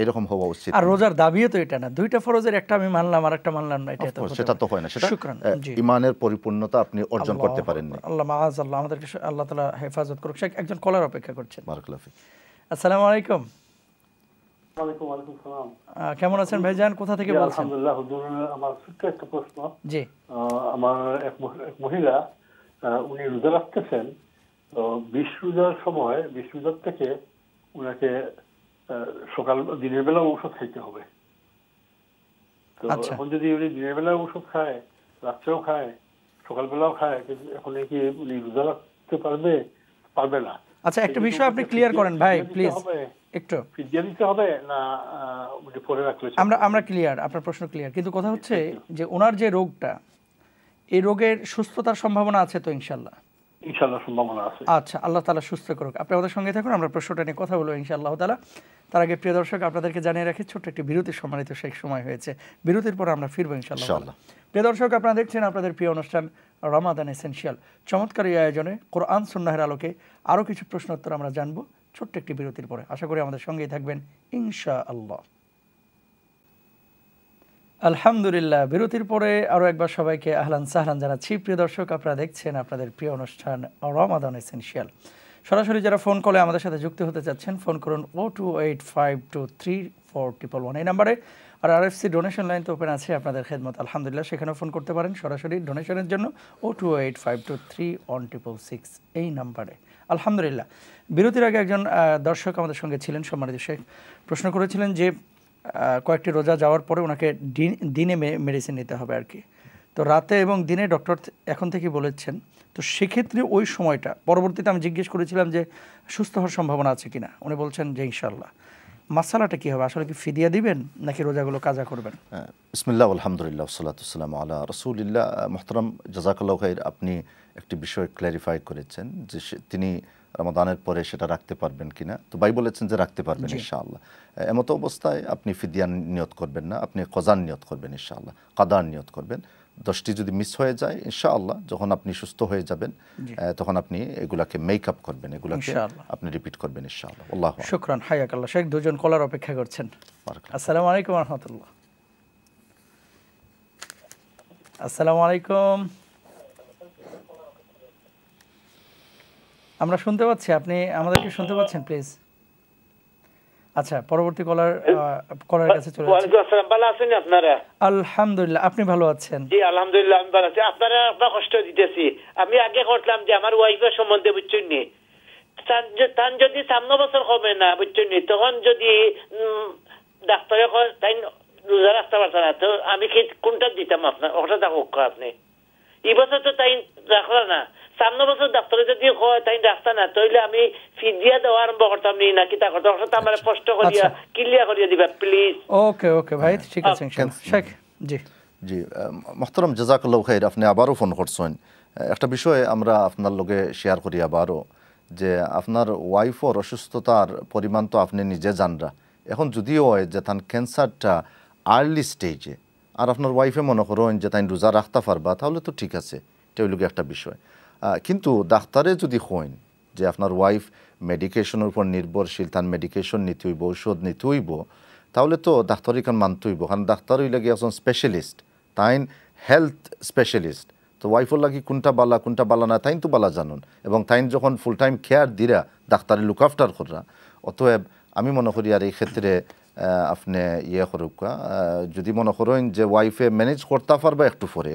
এরকম হওয়া উচিত। আর রোজার দাবিও তো এটা না, দুইটা ফরজের একটা আমি মানলাম আর একটা মানলাম না, এটা তো সেটা তো হয় না, সেটা ঈমানের পরিপূর্ণতা আপনি অর্জন করতে পারেন না। আল্লাহ মাআযাল্লাহ, আমাদেরকে আল্লাহ তাআলা হেফাজত করুক। শেখ, একজন কলার অপেক্ষা করছেন। বারাকাল্লাহু ফিক। আসসালামু আলাইকুম। ওয়ালাইকুম আসসালাম। কেমন আছেন ভাইজান, কোথা থেকে বলছেন? আলহামদুলিল্লাহ হুজুর, আমার ছোট্ট একটা প্রশ্ন। জি। আমার এক মহিলা, উনি রোজা রাখতেছেন, তো 20 রোজার সময় 20 রোজার থেকে উনাকে সকাল দিনের বেলা ঔষধ খাইতে হবে। তো এখন যদি উনি দিনের বেলা ঔষধ খায়, রাত্রেও খায়, সকালবেলাও খায়, কিন্তু এখন কি উনি রোজা রাখতে পারবে না? আচ্ছা, একটা বিষয় আপনি ক্লিয়ার করেন ভাই প্লিজ, একটু ফিদিয়া দিতে হবে না উনি পরে রাখলে? আমরা ক্লিয়ার, আপনার প্রশ্ন ক্লিয়ার, কিন্তু কথা হচ্ছে যে ওনার যে রোগটা, এই রোগের সুস্থতার সম্ভাবনা আছে তো? ইনশাআল্লাহ সম্ভাবনা আছে। আচ্ছা, আল্লাহ তাআলা সুস্থ করুক। আপনি আমাদের সঙ্গে থাকুন, আমরা প্রশ্নটা নিয়ে কথা বলবো ইনশাআল্লাহ তাআলা। তার আগে প্রিয় দর্শক, আপনাদেরকে জানিয়ে রাখি ছোট্ট একটি বিরতির সম্মানিত শেখ সময় হয়েছে, বিরতির পর আমরা ফিরবো ইনশাআল্লাহ। প্রিয় দর্শক, আপনারা দেখছেন আপনাদের প্রিয় অনুষ্ঠান রমাদান এসেনশিয়াল। চমৎকার এই আয়োজনে কোরআন সুন্নাহের আলোকে আরও কিছু প্রশ্ন উত্তর আমরা জানবো ছোট্ট একটি বিরতির পরে। আশা করি আমাদের সঙ্গেই থাকবেন ইনশাআল্লাহ। আলহামদুলিল্লাহ, বিরতির পরে আরও একবার সবাইকে আহলান সাহলান জানাচ্ছি। প্রিয় দর্শক, আপনারা দেখছেন আপনাদের প্রিয় অনুষ্ঠান রমাদান এসেনশিয়াল। সরাসরি যারা ফোন কলে আমাদের সাথে যুক্ত হতে চাচ্ছেন, ফোন করুন 028523411 এই নাম্বারে। আর আরএফসি ডোনেশন লাইন তো ওপেন আছে আপনাদের খেদমত, আলহামদুলিল্লাহ, সেখানেও ফোন করতে পারেন সরাসরি ডোনেশনের জন্য 028523166 এই নাম্বারে। আলহামদুলিল্লাহ, বিরতির আগে একজন দর্শক আমাদের সঙ্গে ছিলেন, সম্মানিত শেখ, প্রশ্ন করেছিলেন যে কয়েকটি রোজা যাওয়ার পরে ওনাকে দিনে মেডিসিন নিতে হবে আর কি, তো রাতে এবং দিনে ডক্টর এখন থেকে বলেছেন, তো সেক্ষেত্রে ওই সময়টা পরবর্তীতে আমি জিজ্ঞেস করেছিলাম যে সুস্থ হওয়ার সম্ভাবনা আছে কিনা, উনি বলছেন যে ইনশাআল্লাহ। মাসালাটা কি হবে, আসলে কি ফিদিয়া দিবেন নাকি রোজাগুলো কাজা করবেন? বিসমিল্লাহ আলহামদুলিল্লাহ ওয়াসসালাতু ওয়াসসালামু আলা রাসূলিল্লাহ। মুহতারাম, জাযাকাল্লাহু খাইর, আপনি একটি বিষয় ক্ল্যারিফাই করেছেন যে তিনি রমাদানের পরে সেটা রাখতে পারবেন কিনা। তো ভাই বলেছেন যে রাখতে পারবেন ইনশাআল্লাহ। এমতো অবস্থায় আপনি ফিদিয়ার নিয়ত করবেন না, আপনি কজার নিয়ত করবেন ইনশাআল্লাহ, কাদার নিয়ত করবেন। 10টি যদি মিস হয়ে যায় ইনশাআল্লাহ, যখন আপনি সুস্থ হয়ে যাবেন তখন আপনি এগুলাকে মেকআপ করবেন, এগুলাকে আপনি রিপিট করবেন ইনশাআল্লাহ। আল্লাহু আকবার। শুকরান, হায়াকাল্লাহ। শেখ, দুজন কলার অপেক্ষা করছেন। আসসালামু আলাইকুম ওয়া রাহমাতুল্লাহ। আসসালামু আলাইকুম। আমরা শুনতে পাচ্ছি, আপনি আমাদেরকে শুনতে পাচ্ছেন প্লিজ? আচ্ছা, পরবর্তী কলার কাছে চলে যাচ্ছি। ওয়ালাইকুম আসসালাম, ভালো আছেন আপনারা? আলহামদুলিল্লাহ, আপনি ভালো আছেন? জি আলহামদুলিল্লাহ, আমি ভালো আছি। আপনারা কষ্ট দিতেছি, আমি আগে করলাম যে আমার ওয়াইফের সম্বন্ধে বুঝছেন নি, তান যদি 5 বছর হবে না বুঝছেন নি, তখন যদি ডাক্তারে তাই রোজা রাখতে পারত না, তো আমি কোনটা দিতাম আপনার ওটা থাকুক আপনি। এই বছর তো তাই রাখলো না, 5 বছর ডাক্তারে যদি হয় তাই রাখতা না, তাইলে আমি ফিদিয়া দেওয়া আরম্ভ করতাম নি নাকি তা করতাম, ওটা আমার কষ্ট করিয়া ক্লিয়ার করিয়া দিবা প্লিজ। ওকে ভাই, ঠিক আছে ইনশাআল্লাহ। শেখ জি জি মুহতারাম, জাযাকাল্লাহু খাইর, আপনি আবারও ফোন করছেন। একটা বিষয় আমরা আপনার লগে শেয়ার করি আবারও, যে আপনার ওয়াইফর অসুস্থতার পরিমাণ তো আপনি নিজে জানরা। এখন যদিও হয় যে তার ক্যান্সারটা আর্লি স্টেজে, আর আপনার ওয়াইফে মনে করেন যে তাই রোজা রাখতে পারবা, তাহলে তো ঠিক আছে, এটা হইল একটা বিষয়। কিন্তু ডাক্তারে যদি হইন যে আপনার ওয়াইফ মেডিকেশনের উপর নির্ভরশীল, তার মেডিকেশন নিতে হইব, ঔষধ নিতে হইব, তাহলে তো ডাক্তার এখানে মানতে হইব, কারণ ডাক্তার হইলে গিয়ে একজন স্পেশালিস্ট, তাইন হেলথ স্পেশালিস্ট। তো ওয়াইফর লাগি কোনটা বালা না তাইন তো বালা জানুন, এবং তাইন যখন ফুল টাইম কেয়ার দিরা ডাক্তারে লুক আফটার করা। অতএব আমি মনে করি আর এই ক্ষেত্রে আপনি করুকা, যদি মনে করেন যে ওয়াইফে ম্যানেজ করতে পারবা একটু পরে,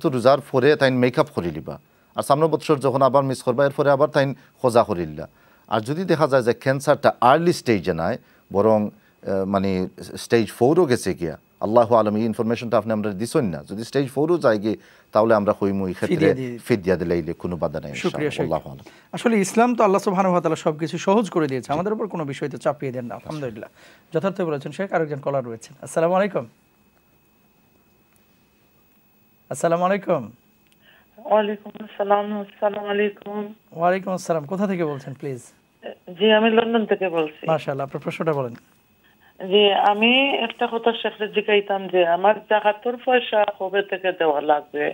তো রোজার পরে তাইন মেকআপ করে লিবা, আর সামনের বছর যখন আবার মিস করবা এরপরে আবার তাইন খোঁজা করিল্লা। আর যদি দেখা যায় যে ক্যান্সারটা আর্লি স্টেজে নাই, বরং মানে স্টেজ 4ও গেছে গিয়া, আল্লাহ আলম এই ইনফরমেশনটা আপনি আমরা দিছেন না, যদি স্টেজ 4ও যায় গিয়ে, তাহলে আমরা হইমু এই ক্ষেত্রে ফিদিয়া দিলে কোনো বাধা নাই। আল্লাহ আলম। আসলে ইসলাম তো আল্লাহ সুবহানাহু ওয়া তাআলা সবকিছু সহজ করে দিয়েছে, আমাদের উপর কোনো বিষয়তে চাপিয়ে দেন না। আলহামদুলিল্লাহ, যথার্থ বলেছেন শেখ। আরেকজন কলার রয়েছেন। আসসালামু আলাইকুম। আসসালামু আলাইকুম। ওয়ালাইকুম আসসালাম। আসসালামু আলাইকুম। ওয়ালাইকুম আসসালাম। কোথা থেকে বলছেন প্লিজ? জি, আমি লন্ডন থেকে বলছি। মাশাআল্লাহ, আপনার প্রশ্নটা বলেন। জি, আমি একটা কথা শেখরে জিজ্ঞাইতাম যে আমার জাকাতের পয়সা কবে থেকে দেওয়া লাগবে,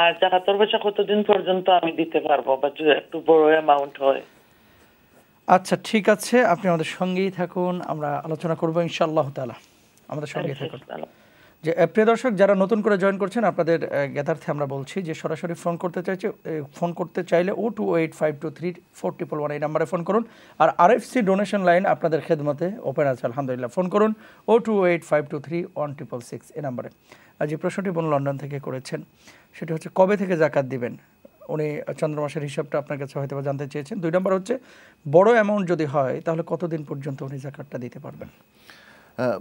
আর জাকাতের পয়সা কতদিন পর্যন্ত আমি দিতে পারবো, বা যদি একটু বড় অ্যামাউন্ট হয়। আচ্ছা, ঠিক আছে, আপনি আমাদের সঙ্গেই থাকুন, আমরা আলোচনা করবো ইনশাআল্লাহ তাআলা। আমাদের সঙ্গেই থাকুন। যে প্রিয় দর্শক, যারা নতুন করে জয়েন করছেন, আপনাদের জ্ঞাতার্থে আমরা বলছি যে সরাসরি ফোন করতে চাইলে 028523411 এই নাম্বারে ফোন করুন। আর আরএফসি ডোনেশন লাইন আপনাদের খেদমতে ওপেন আছে, আলহামদুলিল্লাহ। ফোন করুন 028523416 এই নাম্বারে। আর যে প্রশ্নটি বোন লন্ডন থেকে করেছেন সেটি হচ্ছে কবে থেকে জাকাত দিবেন। উনি চন্দ্রমাসের হিসাবটা আপনার কাছে হয়তো জানতে চেয়েছেন। 2 নম্বর হচ্ছে বড় অ্যামাউন্ট যদি হয় তাহলে কতদিন পর্যন্ত উনি জাকাতটা দিতে পারবেন।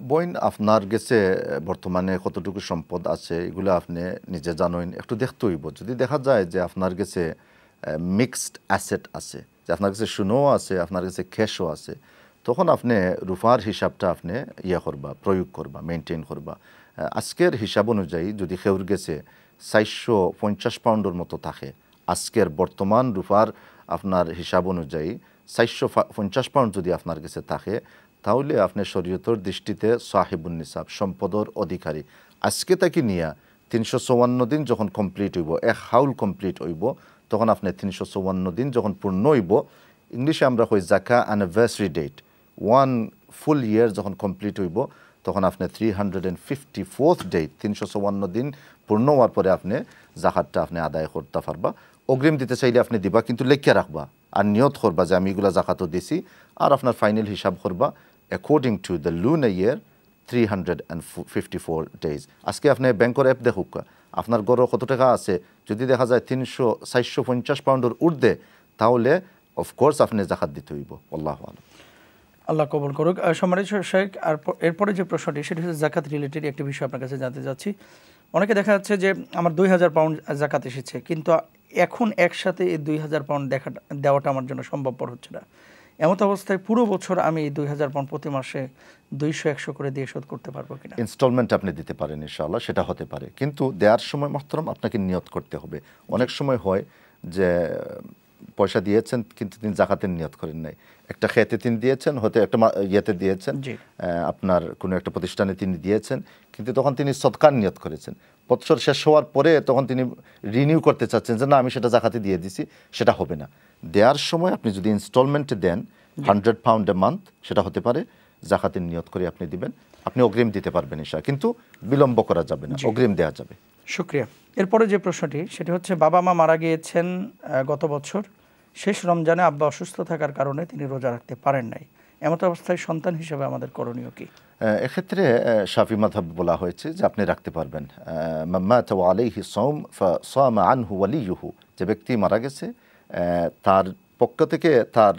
বইন আপনার গেছে বর্তমানে কতটুকু সম্পদ আছে এগুলো আপনি নিজে জানেন, একটু দেখতে হইব। যদি দেখা যায় যে আপনার কাছে মিক্সড অ্যাসেট আছে, যে আপনার কাছে সোনাও আছে, আপনার কাছে ক্যাশও আছে, তখন আপনি রুফার হিসাবটা আপনি করবা, প্রয়োগ করবা, মেনটেন করবা। আজকের হিসাব অনুযায়ী যদি খেউর গেছে 450 পাউন্ডের মতো থাকে, আজকের বর্তমান রুফার আপনার হিসাব অনুযায়ী 450 পাউন্ড যদি আপনার কাছে থাকে, তাহলে আপনি শরীয়তের দৃষ্টিতে সাহিবুন নিসাব, সম্পদর অধিকারী। আজকে তাকে নিয়ে 354 দিন যখন কমপ্লিট হইব, 1 হাউল কমপ্লিট হইব, তখন আপনি 354 দিন যখন পূর্ণ হইব, ইংলিশে আমরা কই জাকা অ্যানিভার্সারি ডেট, 1 ফুল ইয়ার যখন কমপ্লিট হইব, তখন আপনি 354th ডেট, 354 দিন পূর্ণ হওয়ার পরে আপনি জাকাতটা আপনি আদায় করতে পারবা। অগ্রিম দিতে চাইলে আপনি দিবা, কিন্তু লেখিয়া রাখবা আর নিয়ত করবা যে আমি এগুলা জাকাতও দিছি, আর আপনার ফাইনাল হিসাব করবা according to the lunar year 354 days. আজকে আপনি ব্যাংকের অ্যাপ দেখুক, আপনার গড় কত টাকা আছে, যদি দেখা যায় 450 পাউন্ডের ঊর্ধ্বে, তাহলে অফকোর্স আপনি জাকাত দিতে হইব। আল্লাহু আলাম। আল্লাহ কবুল করুক। সম্মানিত শেখ, আর এরপরে যে প্রশ্নটি সেটি হচ্ছে জাকাত রিলেটেড একটি বিষয় আপনার কাছে জানতে চাচ্ছি। অনেকে দেখা যাচ্ছে যে আমার 2000 পাউন্ড জাকাত এসেছে, কিন্তু এখন একসাথে এই 2000 পাউন্ড দেওয়াটা আমার জন্য সম্ভবপর হচ্ছে না। এমত অবস্থায় পুরো বছর আমি এই 2000 পাউন্ড প্রতি মাসে 200-100 করে দিয়ে শোধ করতে পারবো কিনা? ইনস্টলমেন্ট আপনি দিতে পারেন ইনশাআল্লাহ, সেটা হতে পারে, কিন্তু দেওয়ার সময় মোহতরম আপনাকে নিয়ত করতে হবে। অনেক সময় হয় যে পয়সা দিয়েছেন কিন্তু তিনি জাকাতের নিয়ত করেন নাই, একটা খেতে তিনি দিয়েছেন, হয়তো একটা ইয়েতে দিয়েছেন, আপনার কোনো একটা প্রতিষ্ঠানে তিনি দিয়েছেন, কিন্তু তখন তিনি সদকার নিয়ত করেছেন। বছর শেষ হওয়ার পরে তখন তিনি রিনিউ করতে চাচ্ছেন যে না আমি সেটা জাকাতে দিয়ে দিছি, সেটা হবে না। দেওয়ার সময় আপনি যদি ইনস্টলমেন্টে দেন 100 পাউন্ড এ মান্থ, সেটা হতে পারে জাকাতের নিয়ত করে আপনি দিবেন, আপনি অগ্রিম দিতে পারবেন ইনশাআল্লাহ, কিন্তু বিলম্ব করা যাবে না, অগ্রিম দেওয়া যাবে। শুকরিয়া। এরপরে যে প্রশ্নটি সেটি হচ্ছে বাবা মা মারা গিয়েছেন গত বছর, শেষ রমজানে আব্বা অসুস্থ থাকার কারণে তিনি রোজা রাখতে পারেন নাই। এমত অবস্থায় সন্তান হিসেবে আমাদের করণীয় কি? এক্ষেত্রে শাফি মাযহাব বলা হয়েছে যে আপনি রাখতে পারবেন। মাতা ওয়া আলাইহি সাওম ফাসামা আনহু ওয়ালিয়ুহু, যে ব্যক্তি মারা গেছে তার পক্ষ থেকে তার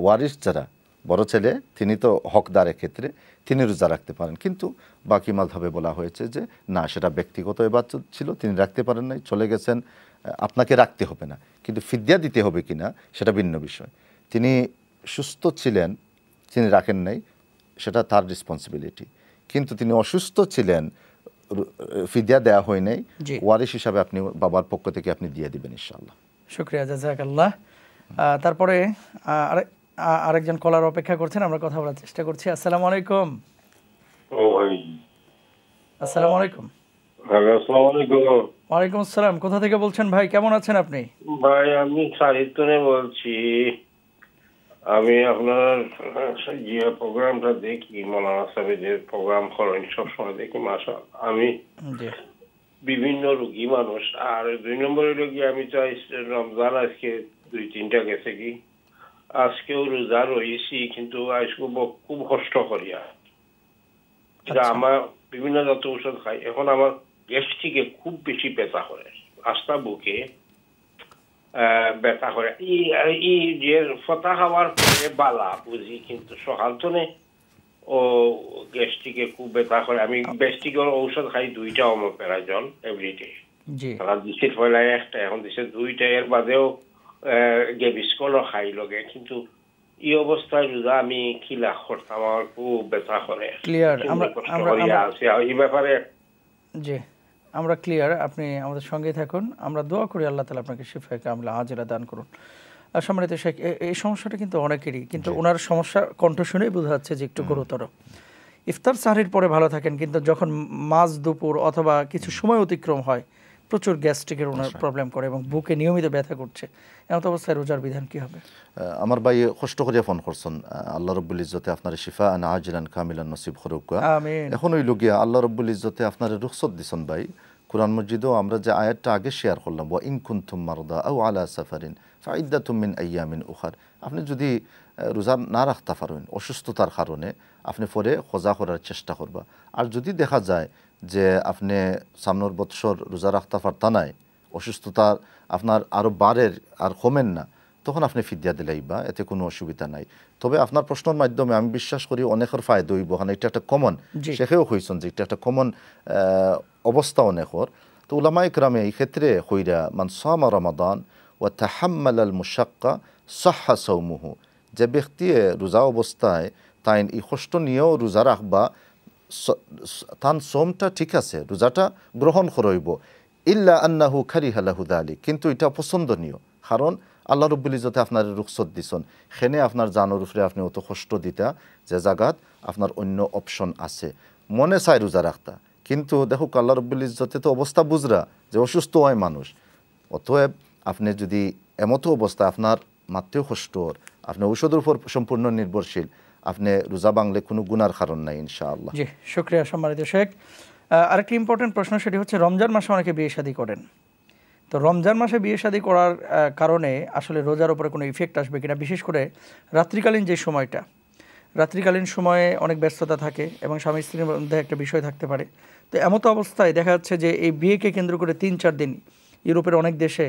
ওয়ারিস যারা বড় ছেলে, তিনি তো হকদার, ক্ষেত্রে তিনি রোজা রাখতে পারেন। কিন্তু বাকি মাযহাবে বলা হয়েছে যে না, সেটা ব্যক্তিগত ইবাদত ছিল, তিনি রাখতে পারেন নাই, চলে গেছেন, আপনাকে রাখতে হবে না, কিন্তু ফিদিয়া দিতে হবে কিনা সেটা ভিন্ন বিষয়। তিনি সুস্থ ছিলেন, তিনি রাখেন নাই, সেটা তার রেসপন্সিবিলিটি, কিন্তু তিনি অসুস্থ ছিলেন, ফিদিয়া দেয়া হয় নাই, ওয়ারিশ হিসাবে আপনি বাবার পক্ষ থেকে আপনি দিয়ে দিবেন ইনশাআল্লাহ। শুকরিয়া, জাযাকাল্লাহ। তারপরে আরেকজন কলার অপেক্ষা করছেন, আমরা কথা বলার চেষ্টা করছি। আসসালামু আলাইকুম। ও ভাই, আসসালামু আলাইকুম। আসসালামু আলাইকুম। ওয়ালাইকুম আসসালাম। কোথা থেকে বলছেন ভাই, কেমন আছেন আপনি? ভাই আমি সাহিত্যনে বলছি। আমি আপনার যে প্রোগ্রামটা দেখি, মৌলানা সাহেবের প্রোগ্রাম করেন সবসময় দেখি, মাশাআল্লাহ। আমি বিভিন্ন রোগী মানুষ, আর 2 নম্বরের রোগী আমি চাই রমজান আজকে 2-3টা গেছে কি, আজকেও রোজা রয়েছি, কিন্তু আজকে খুব কষ্ট করিয়া আমার বিভিন্ন জাত ঔষধ খাই। এখন আমার গ্যাস্ট্রিকে খুব বেশি ব্যথা করে, আস্থা বুকে ব্যথা করে। এই যে ফতা খাওয়ার পরে বালা বুঝি, কিন্তু সকাল তো ও গ্যাস্ট্রিকে খুব ব্যথা করে। আমি গ্যাস্ট্রিকের ঔষধ খাই 2টা অমোপেরাজল এভরিডে। দিচ্ছে পয়লা একটা, এখন দিচ্ছে 2টা, এর বাদেও গেভিসকলও খাই লগে। কিন্তু এই অবস্থায় রোজা আমি কি লাভ করতাম, আমার খুব ব্যথা করে। ক্লিয়ার, এই ব্যাপারে জি আমরা ক্লিয়ার। আপনি আমাদের সঙ্গেই থাকুন, আমরা দোয়া করি আল্লাহ তাআলা আপনাকে শিফায়ে কামিলা আজেলা দান করুন। সম্মানিত শেখ, এই সমস্যাটা কিন্তু অনেকেরই, কিন্তু ওনার সমস্যা কণ্ঠ শুনেই বোঝা যাচ্ছে যে একটু গুরুতর। ইফতার সাহরির পরে ভালো থাকেন, কিন্তু যখন মাঝ দুপুর অথবা কিছু সময় অতিক্রম হয় প্রচুর গ্যাস্ট্রিকের ওনার প্রবলেম করে এবং বুকে নিয়মিত ব্যথা করছে। এমন অবস্থায় রোজার বিধান কি হবে? আমার ভাই কষ্ট করে ফোন করছেন, আল্লাহ রাব্বুল ইজ্জতে আপনার শিফা আনা আজিলান কামিলান নসিব করুক। আমিন। এখন ওই লগিয়া আল্লাহ রাব্বুল ইজ্জতে আপনার রুখসত দিছেন ভাই। কুরআন মজিদেও আমরা যে আয়াতটা আগে শেয়ার করলাম, ওয়া ইন কুনতুম মারদা আও আলা সাফারিন ফাইদ্দাতুম মিন আইয়ামিন উখার, আপনি যদি রোজা না রাখতে পারেন অসুস্থতার কারণে, আপনি পরে খোঁজা করার চেষ্টা করবা। আর যদি দেখা যায় যে আপনি সামনের বৎসর রোজা রাখতে পারতা নাই, অসুস্থতা আপনার আরও বাড়ের আর কমেন না, তখন আপনি ফিদিয়া দিলেই বা এতে কোনো অসুবিধা নাই। তবে আপনার প্রশ্নের মাধ্যমে আমি বিশ্বাস করি অনেকের ফায়দা হইব, কারণ এটা একটা কমন, শেখেও হয়েছেন যে এটা একটা কমন অবস্থা অনেকর। তো উলামায়ে কেরামে এই ক্ষেত্রে কইরা মান সামা রমাদান ওয়া তাহাম্মাল আল মুশাক্কা সাহহা সাওমুহু, যে ব্যক্তি রোজা অবস্থায় তাই এই কষ্ট নিয়েও রোজা রাখবা, তার সোমটা ঠিক আছে, রোজাটা গ্রহণ করইব, ইল্লা আন্নাহু কারিহা লাহু যালিক, কিন্তু এটা পছন্দনীয়, কারণ আল্লাহ রাব্বুল ইজ্জতে আপনার রুখসত দিছেন। সেনে আপনার জানোর উপরে আপনি অত কষ্ট দিতা, যে জায়গাত আপনার অন্য অপশন আছে, মনে চায় রোজা রাখতা, কিন্তু দেখো আল্লাহ রাব্বুল ইজ্জতে তো অবস্থা বুঝরা যে অসুস্থ হয় মানুষ। অতএব আপনি যদি এমতো অবস্থা আপনার মাত্রেও কষ্টর, আপনি ঔষধের উপর সম্পূর্ণ নির্ভরশীল, আপনি রোজা বাংলে কোনো গুনার কারণ নাই ইনশাআল্লাহ। জি শুকরিয়া সম্মানিত শেখ। আরেকটি ইম্পর্টেন্ট প্রশ্ন, সেটি হচ্ছে রমজান মাসে অনেকে বিয়ে শাদী করেন, তো রমজান মাসে বিয়ে শাদী করার কারণে আসলে রোজার উপরে কোনো ইফেক্ট আসবে কিনা, বিশেষ করে রাত্রিকালীন যে সময়টা, রাত্রিকালীন সময়ে অনেক ব্যস্ততা থাকে এবং স্বামী স্ত্রীর মধ্যে একটা বিষয় থাকতে পারে। তো এমতো অবস্থায় দেখা যাচ্ছে যে এই বিয়েকে কেন্দ্র করে 3-4 দিন ইউরোপের অনেক দেশে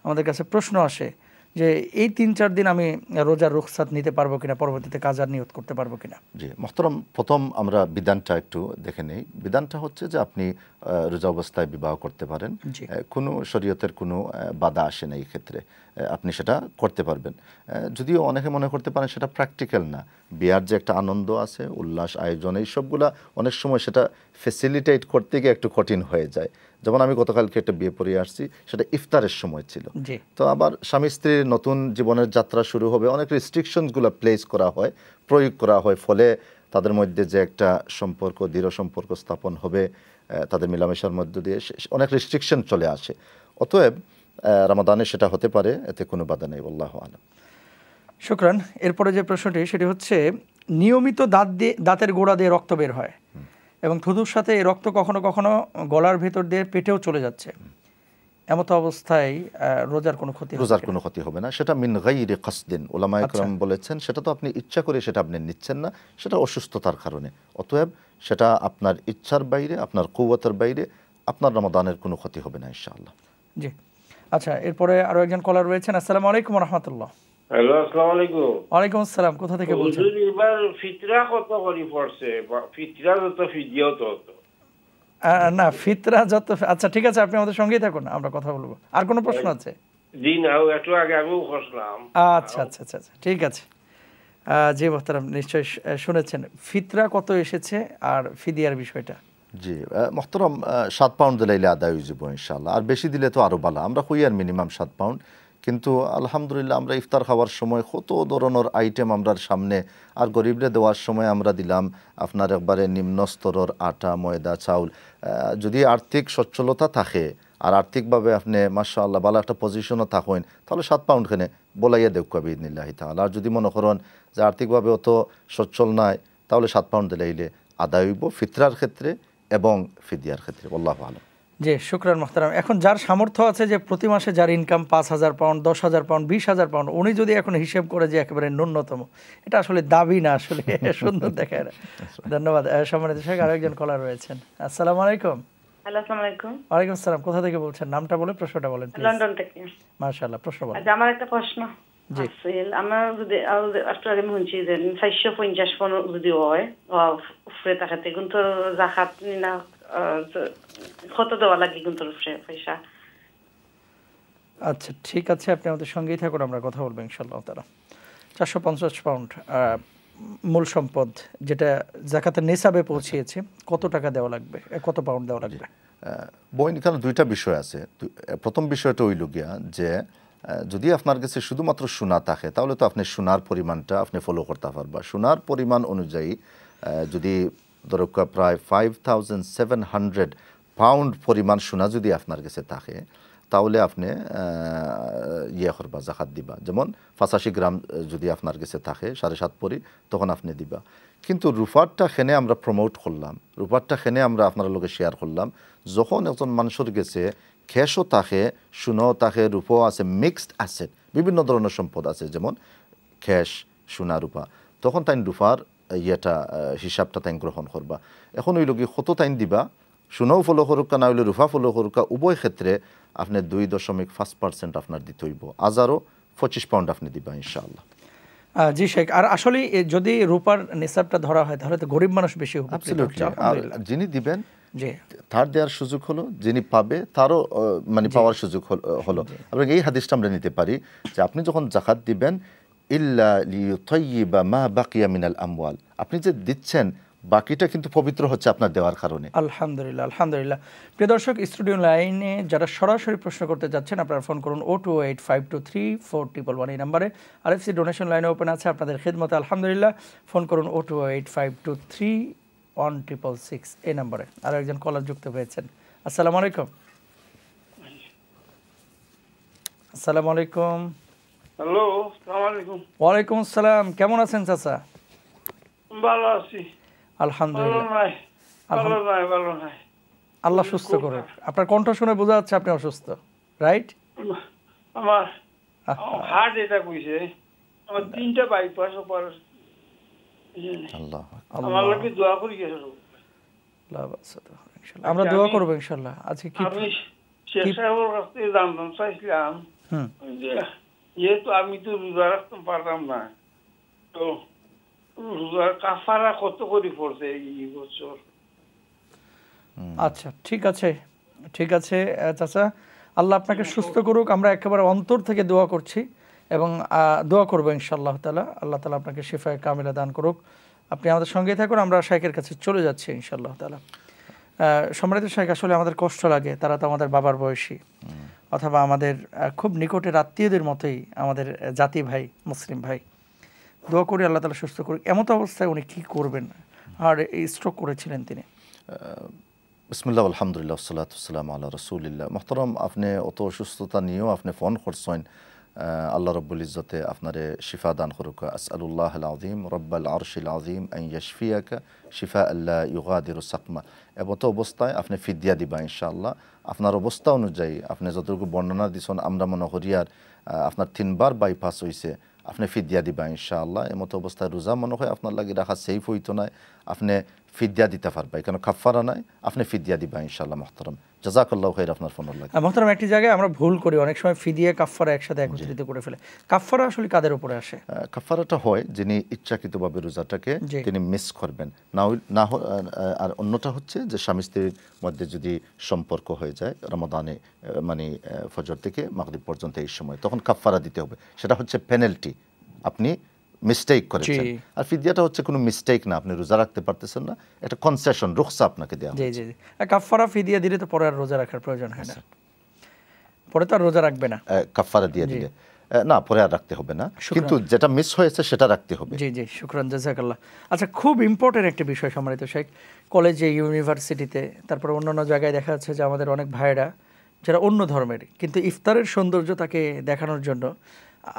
আমাদের কাছে প্রশ্ন আসে যে এই 3-4 দিন আমি রোজার রুখসাত নিতে পারবো কিনা, পরবর্তীতে কাজার নিয়ত করতে পারবো কিনা। জি মোহতরম, প্রথম আমরা বিধানটা একটু দেখে নেই। বিধানটা হচ্ছে যে আপনি রোজা অবস্থায় বিবাহ করতে পারেন, কোনো শরীয়তের কোনো বাধা আসে না, এই ক্ষেত্রে আপনি সেটা করতে পারবেন। যদিও অনেকে মনে করতে পারেন সেটা প্র্যাকটিক্যাল না, বিয়ার যে একটা আনন্দ আছে, উল্লাস, আয়োজন, এই সবগুলা অনেক সময় সেটা ফেসিলিটেট করতে গিয়ে একটু কঠিন হয়ে যায়। যেমন আমি গতকালকে একটা বিয়ে পড়িয়ে আসছি, সেটা ইফতারের সময় ছিল, তো আবার স্বামী স্ত্রীর নতুন জীবনের যাত্রা শুরু হবে, অনেক রেস্ট্রিকশনসগুলো প্লেস করা হয়, প্রয়োগ করা হয়, ফলে তাদের মধ্যে যে একটা সম্পর্ক, দৃঢ় সম্পর্ক স্থাপন হবে, তাদের মেলামেশার মধ্য দিয়ে অনেক রেস্ট্রিকশন চলে আসে। অতএব রমাদানে সেটা হতে পারে, এতে কোনো বাধা নেই, আল্লাহু আলাম। শুকরান। এরপরে যে প্রশ্নটি সেটি হচ্ছে, নিয়মিত দাঁতের গোড়া দিয়ে রক্ত বের হয় এবং থুতুর সাথে এই রক্ত কখনো কখনো গলার ভেতর দিয়ে পেটেও চলে যাচ্ছে, এমতো অবস্থায় রোজার কোনো ক্ষতি হবে? রোজার কোনো ক্ষতি হবে না, সেটা মিন গায়রি কাসদিন। উলামায়ে কেরাম বলেছেন সেটা তো আপনি ইচ্ছা করে সেটা আপনি নিচ্ছেন না, সেটা অসুস্থতার কারণে। অতএব সেটা আপনার ইচ্ছার বাইরে, আপনার কুওয়াতের বাইরে, আপনার রমাদানের কোনো ক্ষতি হবে না ইনশাআল্লাহ। জি আচ্ছা, এরপরে আরো একজন কলার রয়েছেন। আসসালামু আলাইকুম ওয়া রাহমাতুল্লাহ। হ্যালো, আসসালামু আলাইকুম। ওয়ালাইকুম আসসালাম। কোথা থেকে বলছেন? হুজুর এবার ফিতরা কত করে পড়ছে? ফিতরা যত ফিদিয়াও তত না, ফিতরা যত। আচ্ছা ঠিক আছে, আপনি আমাদের সঙ্গেই থাকুন, আমরা কথা বলবো। আর কোনো প্রশ্ন আছে? জি না, একটু আগে আমিও খসলাম। আচ্ছা আচ্ছা আচ্ছা ঠিক আছে। জি মোহতারাম, নিশ্চয়ই শুনেছেন ফিতরা কত এসেছে আর ফিদিয়ার বিষয়টা। জি মোহতরম 7 পাউন্ড দিলাইলে আদায় হয়ে যাব ইনশাআল্লাহ, আর বেশি দিলে তো আরও ভালো। আমরা কই আর মিনিমাম 7 পাউন্ড, কিন্তু আলহামদুলিল্লাহ আমরা ইফতার খাওয়ার সময় কত ধরনের আইটেম আমরার সামনে, আর গরিবরে দেওয়ার সময় আমরা দিলাম আপনার একবারে নিম্ন স্তরের আটা, ময়দা, চাউল। যদি আর্থিক সচ্ছলতা থাকে আর আর্থিকভাবে আপনি মাশাআল্লাহ ভালো একটা পজিশনও থাকেন, তাহলে 7 পাউন্ড খানে বলাইয়া দেউকা বিইদনিল্লাহি তাআলা। আর যদি মনে করেন যে আর্থিকভাবে অত সচ্ছল নাই, তাহলে 7 পাউন্ড দিলাইলে আদায় হইব ফিতরার ক্ষেত্রে এবং ফিদিয়ার ক্ষেত্রে। আল্লাহু আ'লাম। জি শুকরান মুহতারাম। এখন যার সামর্থ্য আছে যে প্রতি মাসে যার ইনকাম 5,000 পাউন্ড, 10,000 পাউন্ড, 20,000 পাউন্ড, উনি যদি এখন হিসেব করে যে একেবারে ন্যূনতম, এটা আসলে দাবি না, আসলে সুন্দর দেখায় না। ধন্যবাদ। সম্মানিত শেখ, আরেকজন কলার রয়েছেন। আসসালামু আলাইকুম। হ্যালো, আসসালামু আলাইকুম। ওয়ালাইকুম আসসালাম। কোথা থেকে বলছেন? নামটা বলে প্রশ্নটা বলেন প্লিজ। লন্ডন থেকে। মাশাআল্লাহ, প্রশ্ন বলেন। আচ্ছা, আমার একটা প্রশ্ন আছে। আমার যদি আসলে আমি শুনছি যে 450 পণ যদি হয় উপরে টাকাতে, কিন্তু যাকাত না কত দেওয়া লাগে কিন্তু উপরে পয়সা? আচ্ছা ঠিক আছে, আপনি আমাদের সঙ্গেই থাকুন, আমরা কথা বলবো ইনশাআল্লাহ তাআলা। 450 পাউন্ড মূল সম্পদ যেটা যাকাতের নিসাবে পৌঁছিয়েছে, কত টাকা দেওয়া লাগবে, কত পাউন্ড দেওয়া লাগবে? বইন এখানে দুইটা বিষয় আছে। প্রথম বিষয়টা হইল গিয়া যে যদি আপনার কাছে শুধুমাত্র সোনা থাকে, তাহলে তো আপনি সোনার পরিমাণটা আপনি ফলো করতে পারবা। সোনার পরিমাণ অনুযায়ী যদি দরকার প্রায় 5,700 পাউন্ড পরিমাণ সোনা যদি আপনার কাছে থাকে, তাহলে আপনি ইয়ে করবা, জাকাত দিবা। যেমন 85 গ্রাম যদি আপনার কাছে থাকে, 7.5 পরি, তখন আপনি দিবা। কিন্তু রূপারটা খেনে আমরা প্রমোট করলাম, রূপারটা খেনে আমরা আপনার লোকে শেয়ার করলাম। যখন একজন মানুষের গেছে ক্যাশও থাকে, সোনাও থাকে, রূপও আছে, মিক্সড অ্যাসেট, বিভিন্ন ধরনের সম্পদ আছে, যেমন ক্যাশ, সোনা, রূপা, তখন তাই রূপার ইয়েটা হিসাবটা তাই গ্রহণ করবা। এখন ওই লোকে কত টাইম দিবা, সোনাও ফলো করুকা না হইলে রূপা ফলো করুকা, উভয় ক্ষেত্রে আপনি 2.5% আপনার দিতে হইব। আজারও 25 পাউন্ড আপনি দিবা ইনশাআল্লাহ। জি শেখ, আর আসলে যদি রূপার নিসাবটা ধরা হয়, তাহলে তো গরিব মানুষ বেশি উপকৃত হচ্ছে। আর যিনি দিবেন জি তার দেওয়ার সুযোগ হলো, যিনি পাবে তারও মানে পাওয়ার সুযোগ হলো। আমরা এই হাদিসটা আমরা নিতে পারি যে আপনি যখন যাকাত দিবেন, ইল্লা লিয়ুতাইয়িবা মা বাকিয়া মিনাল আমওয়াল, আপনি যে দিচ্ছেন বাকিটা কিন্তু পবিত্র হচ্ছে আপনার দেওয়ার কারণে। আলহামদুলিল্লাহ, আলহামদুলিল্লাহ। প্রিয় দর্শক, স্টুডিও লাইনে যারা সরাসরি প্রশ্ন করতে যাচ্ছেন, আপনারা ফোন করুন 028523411 এই নাম্বারে। আরএফসি ডোনেশন লাইনে ওপেন আছে আপনাদের খিদমতে। আলহামদুলিল্লাহ, ফোন করুন 028523166 এই নাম্বারে। আরও একজন কলার যুক্ত হয়েছেন। আসসালামু আলাইকুম। আসসালামু আলাইকুম। হ্যালো, আসসালামু আলাইকুম। ওয়ালাইকুম আসসালাম। কেমন আছেন চাচা? ভালো আছি আলহামদুলিল্লাহ। ভালো নাই। আল্লাহ সুস্থ করুক। আপনার কণ্ঠ শুনে বোঝা যাচ্ছে আপনি অসুস্থ, রাইট? আমার হার্ট এটা কইছে, আমার 3টা বাইপাস অপারেশন। আল্লাহ আমার লাগি দোয়া করি গেছিল। ইনশাআল্লাহ আমরা দোয়া করব ইনশাআল্লাহ। আজকে কি আমি শেখ সাহেবের কাছ থেকে জানতাম চাইছিলাম, যেহেতু আমি তো রোজা রাখতে পারলাম না, তো রোজার কাফারা কত করে পড়ছে এই বছর? আচ্ছা ঠিক আছে, ঠিক আছে চাচা, আল্লাহ আপনাকে সুস্থ করুক। আমরা একেবারে অন্তর থেকে দোয়া করছি এবং দোয়া করবো ইনশাআল্লাহ তাআলা। আল্লাহ তাআলা আপনাকে শিফায়ে কামিলা দান করুক। আপনি আমাদের সঙ্গেই থাকুন, আমরা শাইখের কাছে চলে যাচ্ছি ইনশাআল্লাহ তাআলা। সম্মানিত শাইখ, আসলে আমাদের কষ্ট লাগে, তারা তো আমাদের বাবার বয়সী অথবা আমাদের খুব নিকটের আত্মীয়দের মতোই আমাদের জাতি ভাই, মুসলিম ভাই। দোয়া করি আল্লাহ তাআলা সুস্থ করুক। এমত অবস্থায় উনি কি করবেন? আর এই স্ট্রোক করেছিলেন তিনি। বিসমিল্লাহ, আলহামদুলিল্লাহ, ওয়াসসালাতু ওয়াসসালামু আলা রাসূলিল্লাহ। মুহতারাম, আপনি অত অসুস্থতা নিয়েও আপনি ফোন করছেন। আল্লাহ রব্বুল ইজ্জতে আপনারে শিফা দান করুক। আসআলুল্লাহ আল আযীম রব্বাল আরশিল আযীম আন ইয়াশফিয়াকা শিফাআন লা ইউগাদিরু সাকমা। এমত অবস্থায় আপনি ফিদিয়া দিবা ইনশাআল্লাহ। আপনার অবস্থা অনুযায়ী আপনি যতটুকু বর্ণনা দিছেন, আমরা মনে করি আর আপনার 3বার বাইপাস হয়েছে, আপনি ফিদিয়া দিবা ইনশাআল্লাহ। এমতো অবস্থায় রোজা মনে হয় আপনার লাগে রাখা সেফ হইতো না, আপনি ফিদিয়া দিতে পারবা, কেন কাফারা নাই, আপনি ফিদিয়া দিবা ইনশাআল্লাহ। মুহতারাম, জাযাকাল্লাহু খাইর আপনার ফোনের লাগে। মুহতারাম, একটি জায়গায় আমরা ভুল করি, অনেক সময় ফিদিয়া কাফারা একসাথে একত্রিত করে ফেলে। কাফারা আসলে কাদের উপরে আসে? কাফারাটা হয় যিনি ইচ্ছাকৃতভাবে রোজাটাকে তিনি মিস করবেন না। আর অন্যটা হচ্ছে যে স্বামী স্ত্রীর মধ্যে যদি সম্পর্ক হয়ে যায় রমাদানে, মানে ফজর থেকে মাগরিব পর্যন্ত এই সময়, তখন কাফারা দিতে হবে। সেটা হচ্ছে পেনাল্টি। আপনি মিস্টেক করেছেন। আর ফিদিয়াটা হচ্ছে কোনো মিস্টেক না, আপনি রোজা রাখতে পারতেছেন না, এটা কনসেশন, রুখসা আপনাকে দেওয়া হয়েছে। জি জি, কাফারা ফিদিয়া দিলে তো পরে আর রোজা রাখার প্রয়োজন হয় না, পরে তো আর রোজা রাখবে না, কাফারা দিয়ে দিলে না, পরে আর রাখতে হবে না, কিন্তু যেটা মিস হয়েছে সেটা রাখতে হবে। জি জি, শুকরান, জাযাকাল্লাহ। আচ্ছা, খুব ইম্পর্টেন্ট একটা বিষয় সম্মানিত শেখ, কলেজে, ইউনিভার্সিটিতে, তারপর অন্যান্য জায়গায় দেখা যাচ্ছে যে আমাদের অনেক ভাইয়েরা যারা অন্য ধর্মের, কিন্তু ইফতারের সৌন্দর্য তাকে দেখানোর জন্য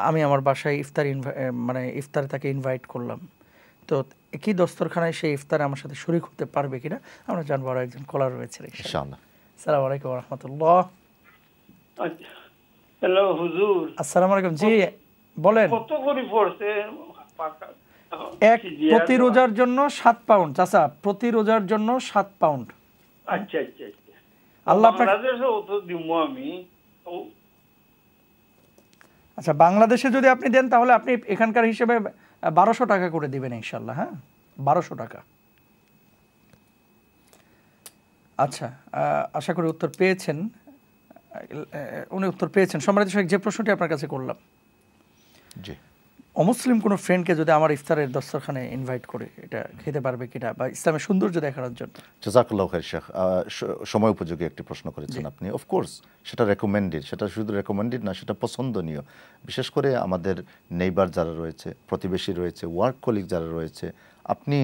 আমি আমার বাসায় ইফতারে তাকে ইনভাইট করলাম, তো একই দস্তরখানায় সেই ইফতারে আমার সাথে শরীক হতে পারবে কিনা আমরা জানবো। আরো একজন কলার রয়েছে ইনশাআল্লাহ। আসসালামু আলাইকুম ওয়া রাহমাতুল্লাহ। হ্যালো হুজুর। আসসালামু আলাইকুম। জি বলেন। কত করে পড়ছে এক প্রতি রোজার জন্য 7 পাউন্ড চাচা, প্রতি রোজার জন্য 7 পাউন্ড। আচ্ছা আচ্ছা আচ্ছা, আল্লাহ আপনাকে তো দিব আমি। আচ্ছা, বাংলাদেশে যদি আপনি দেন তাহলে আপনি এখানকার হিসেবে 1200 টাকা করে দিবেন ইনশাআল্লাহ। হ্যাঁ, 1200 টাকা। আচ্ছা, আশা করি উত্তর পেয়েছেন, উনি উত্তর পেয়েছেন। সম্মানিত শেখ, যে প্রশ্নটি আপনার কাছে করলাম, জি, অমুসলিম কোনো ফ্রেন্ডকে যদি আমার ইফতারের দস্তরখানে ইনভাইট করে, এটা খেতে পারবে কিনা, বা ইসলামের সৌন্দর্য দেখানোর জন্য? জাযাকাল্লাহু খাইর শেখ, সময় উপযোগী একটি প্রশ্ন করেছেন আপনি। অফকোর্স সেটা রেকমেন্ডেড, সেটা শুধু রেকমেন্ডেড না, সেটা পছন্দনীয়। বিশেষ করে আমাদের নেইবার যারা রয়েছে, প্রতিবেশী রয়েছে, ওয়ার্ক কলিগ যারা রয়েছে, আপনি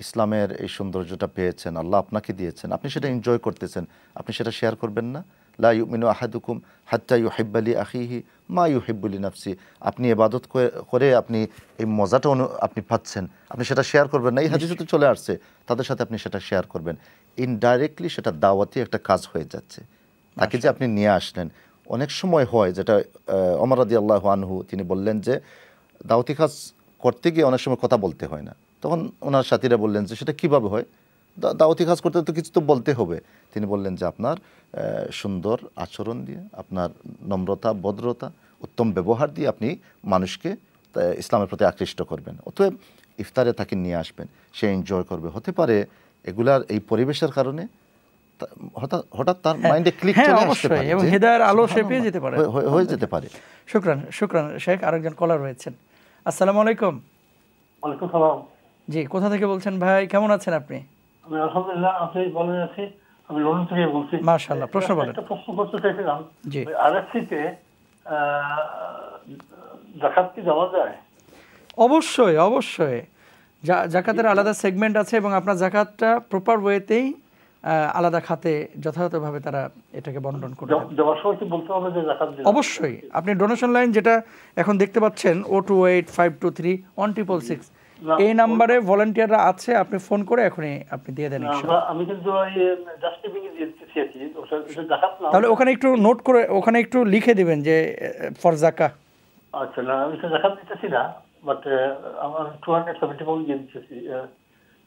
ইসলামের এই সৌন্দর্যটা পেয়েছেন, আল্লাহ আপনাকে দিয়েছেন, আপনি সেটা এনজয় করতেছেন, আপনি সেটা শেয়ার করবেন না? লা ইউমিনু আহাদুকুম হাত্তা ইউহিব্বা লি আখিহি মা ইউহিব্বু লি নাফসি। আপনি ইবাদত করে আপনি এই মজাটা আপনি পাচ্ছেন, আপনি সেটা শেয়ার করবেন না? এই হাদিসে তো চলে আসছে, তাদের সাথে আপনি সেটা শেয়ার করবেন। ইনডাইরেক্টলি সেটা দাওয়াতি একটা কাজ হয়ে যাচ্ছে, তাকে যে আপনি নিয়ে আসলেন। অনেক সময় হয় যেটা ওমর রাদিয়াল্লাহু আনহু তিনি বললেন যে দাওয়াতি কাজ করতে গিয়ে অনেক সময় কথা বলতে হয় না। তখন ওনার সাথীরা বললেন যে সেটা কীভাবে হয়, দাওয়াতি কাজ করতে তো কিছু তো বলতে হবে। তিনি বললেন যে আপনার সুন্দর আচরণ দিয়ে, আপনার নম্রতা, ভদ্রতা, উত্তম ব্যবহার দিয়ে আপনি মানুষকে ইসলামের প্রতি আকৃষ্ট করবেন। অতএব ইফতারে তাকে নিয়ে আসবেন, সে এনজয় করবে। হতে পারে এগুলার এই পরিবেশের কারণে হঠাৎ তার মাইন্ডে ক্লিক চলে আসতে পারে এবং হেদায়ের আলো সে পেয়ে যেতে পারে, হয়ে যেতে পারে। শুকরান, শুকরান শেখ। আরেকজন কলার রয়েছেন। আসসালামু আলাইকুম। ওয়ালাইকুম সালাম। জি, কোথা থেকে বলছেন ভাই, কেমন আছেন আপনি? আমি আলহামদুলিল্লাহ, আপনি ভালো আছি। আমি লন্ডন থেকে বলছি। মাশাআল্লাহ, প্রশ্ন বলেন। একটা প্রশ্ন করতে চাইছিলাম, জি, আরএফসিতে যাকাত কি দেওয়া যায়? অবশ্যই অবশ্যই, যাকাতের আলাদা সেগমেন্ট আছে এবং আপনার যাকাতটা প্রপার ওয়েতেই আলাদা খাতে যথাযথভাবে তারা এটাকে বন্টন করে দেওয়ার সময় কি বলতে হবে যে যাকাত দিন? অবশ্যই। আপনি ডোনেশন লাইন যেটা এখন দেখতে পাচ্ছেন 028523166, এই নাম্বারে ভলান্টিয়াররা আছে, আপনি ফোন করে এখনই আপনি দিয়ে দেন। আমি কিন্তু জাস্ট টিভিং এ দিতেছি, ওটা যাকাত না। তাহলে ওখানে একটু নোট করে, ওখানে একটু লিখে দিবেন যে ফর যাকা। আচ্ছা, না আমি তো যাকাত দিতেছি না, বাট আমার 270 পাউন্ড দিয়ে দিতেছি,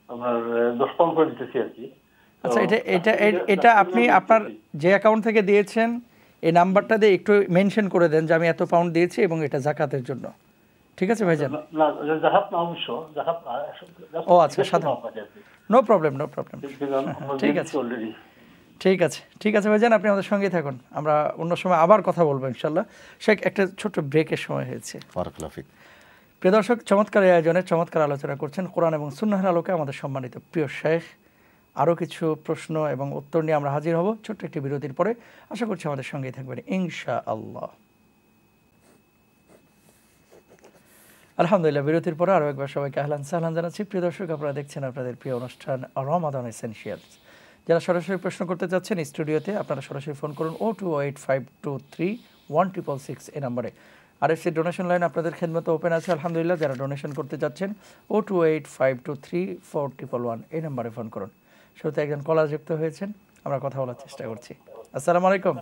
আমার 10 পাউন্ড করে দিতেছি আর কি। আচ্ছা, এটা আপনি আপনার যে অ্যাকাউন্ট থেকে দিয়েছেন এই নাম্বারটা দিয়ে একটু মেনশন করে দেন যে আমি এত পাউন্ড দিয়েছি এবং এটা যাকাতের জন্য। ঠিক আছে ভাইজান? না, যাকাত না, অবশ্য যাকাত না। ও আচ্ছা, সাধারণ, নো প্রবলেম, নো প্রবলেম। ঠিক আছে, ঠিক আছে, ঠিক আছে ভাইজান, আপনি আমাদের সঙ্গেই থাকুন, আমরা অন্য সময় আবার কথা বলবো ইনশাল্লাহ। শেখ, একটা ছোট্ট ব্রেকের সময় হয়েছে। প্রিয় দর্শক, চমৎকার এই আয়োজনে চমৎকার আলোচনা করছেন কোরআন এবং সুন্নাহর আলোকে আমাদের সম্মানিত প্রিয় শেখ। আরও কিছু প্রশ্ন এবং উত্তর নিয়ে আমরা হাজির হব ছোট্ট একটি বিরতির পরে। আশা করছি আমাদের সঙ্গেই থাকবেন ইনশাআল্লাহ। আলহামদুলিল্লাহ, বিরতির পরে আরও একবার সবাইকে আহলান সাহলান জানাচ্ছি। প্রিয় দর্শক, আপনারা দেখছেন আপনাদের প্রিয় অনুষ্ঠান রমাদান এসেনশিয়ালস। যারা সরাসরি প্রশ্ন করতে চাচ্ছেন স্টুডিওতে, আপনারা সরাসরি ফোন করুন 028523166 এই নাম্বারে। আরএফসি ডোনেশন লাইন আপনাদের খেদমতে ওপেন আছে আলহামদুলিল্লাহ। যারা ডোনেশন করতে চাচ্ছেন 028523411 এই নাম্বারে ফোন করুন। শুরুতে একজন কলার যুক্ত হয়েছেন, আমরা কথা বলার চেষ্টা করছি। আসসালামু আলাইকুম।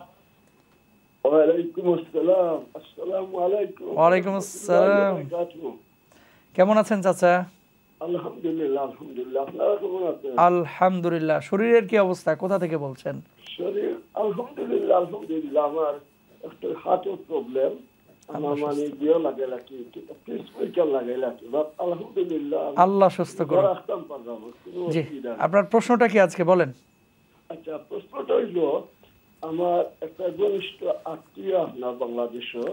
ওয়ালাইকুম আসসালাম। আসসালামু আলাইকুম। ওয়ালাইকুম আসসালাম। কেমন আছেন চাচা? আলহামদুলিল্লাহ, আলহামদুলিল্লাহ। আপনারা কেমন আছেন? আলহামদুলিল্লাহ। শরীরের কি অবস্থা, কোথা থেকে বলছেন? শরীর আলহামদুলিল্লাহ, আলহামদুলিল্লাহ। আমার একটা হার্টের প্রবলেম, আমার মানে দিও লাগে নাকি পেসমেকার লাগে নাকি, আলহামদুলিল্লাহ আল্লাহ সুস্থ করুন। জি, আপনার প্রশ্নটা কি আজকে বলেন? আচ্ছা, প্রশ্নটা হইল, আমার একটা ঘনিষ্ঠ আত্মীয় আপনার বাংলাদেশে,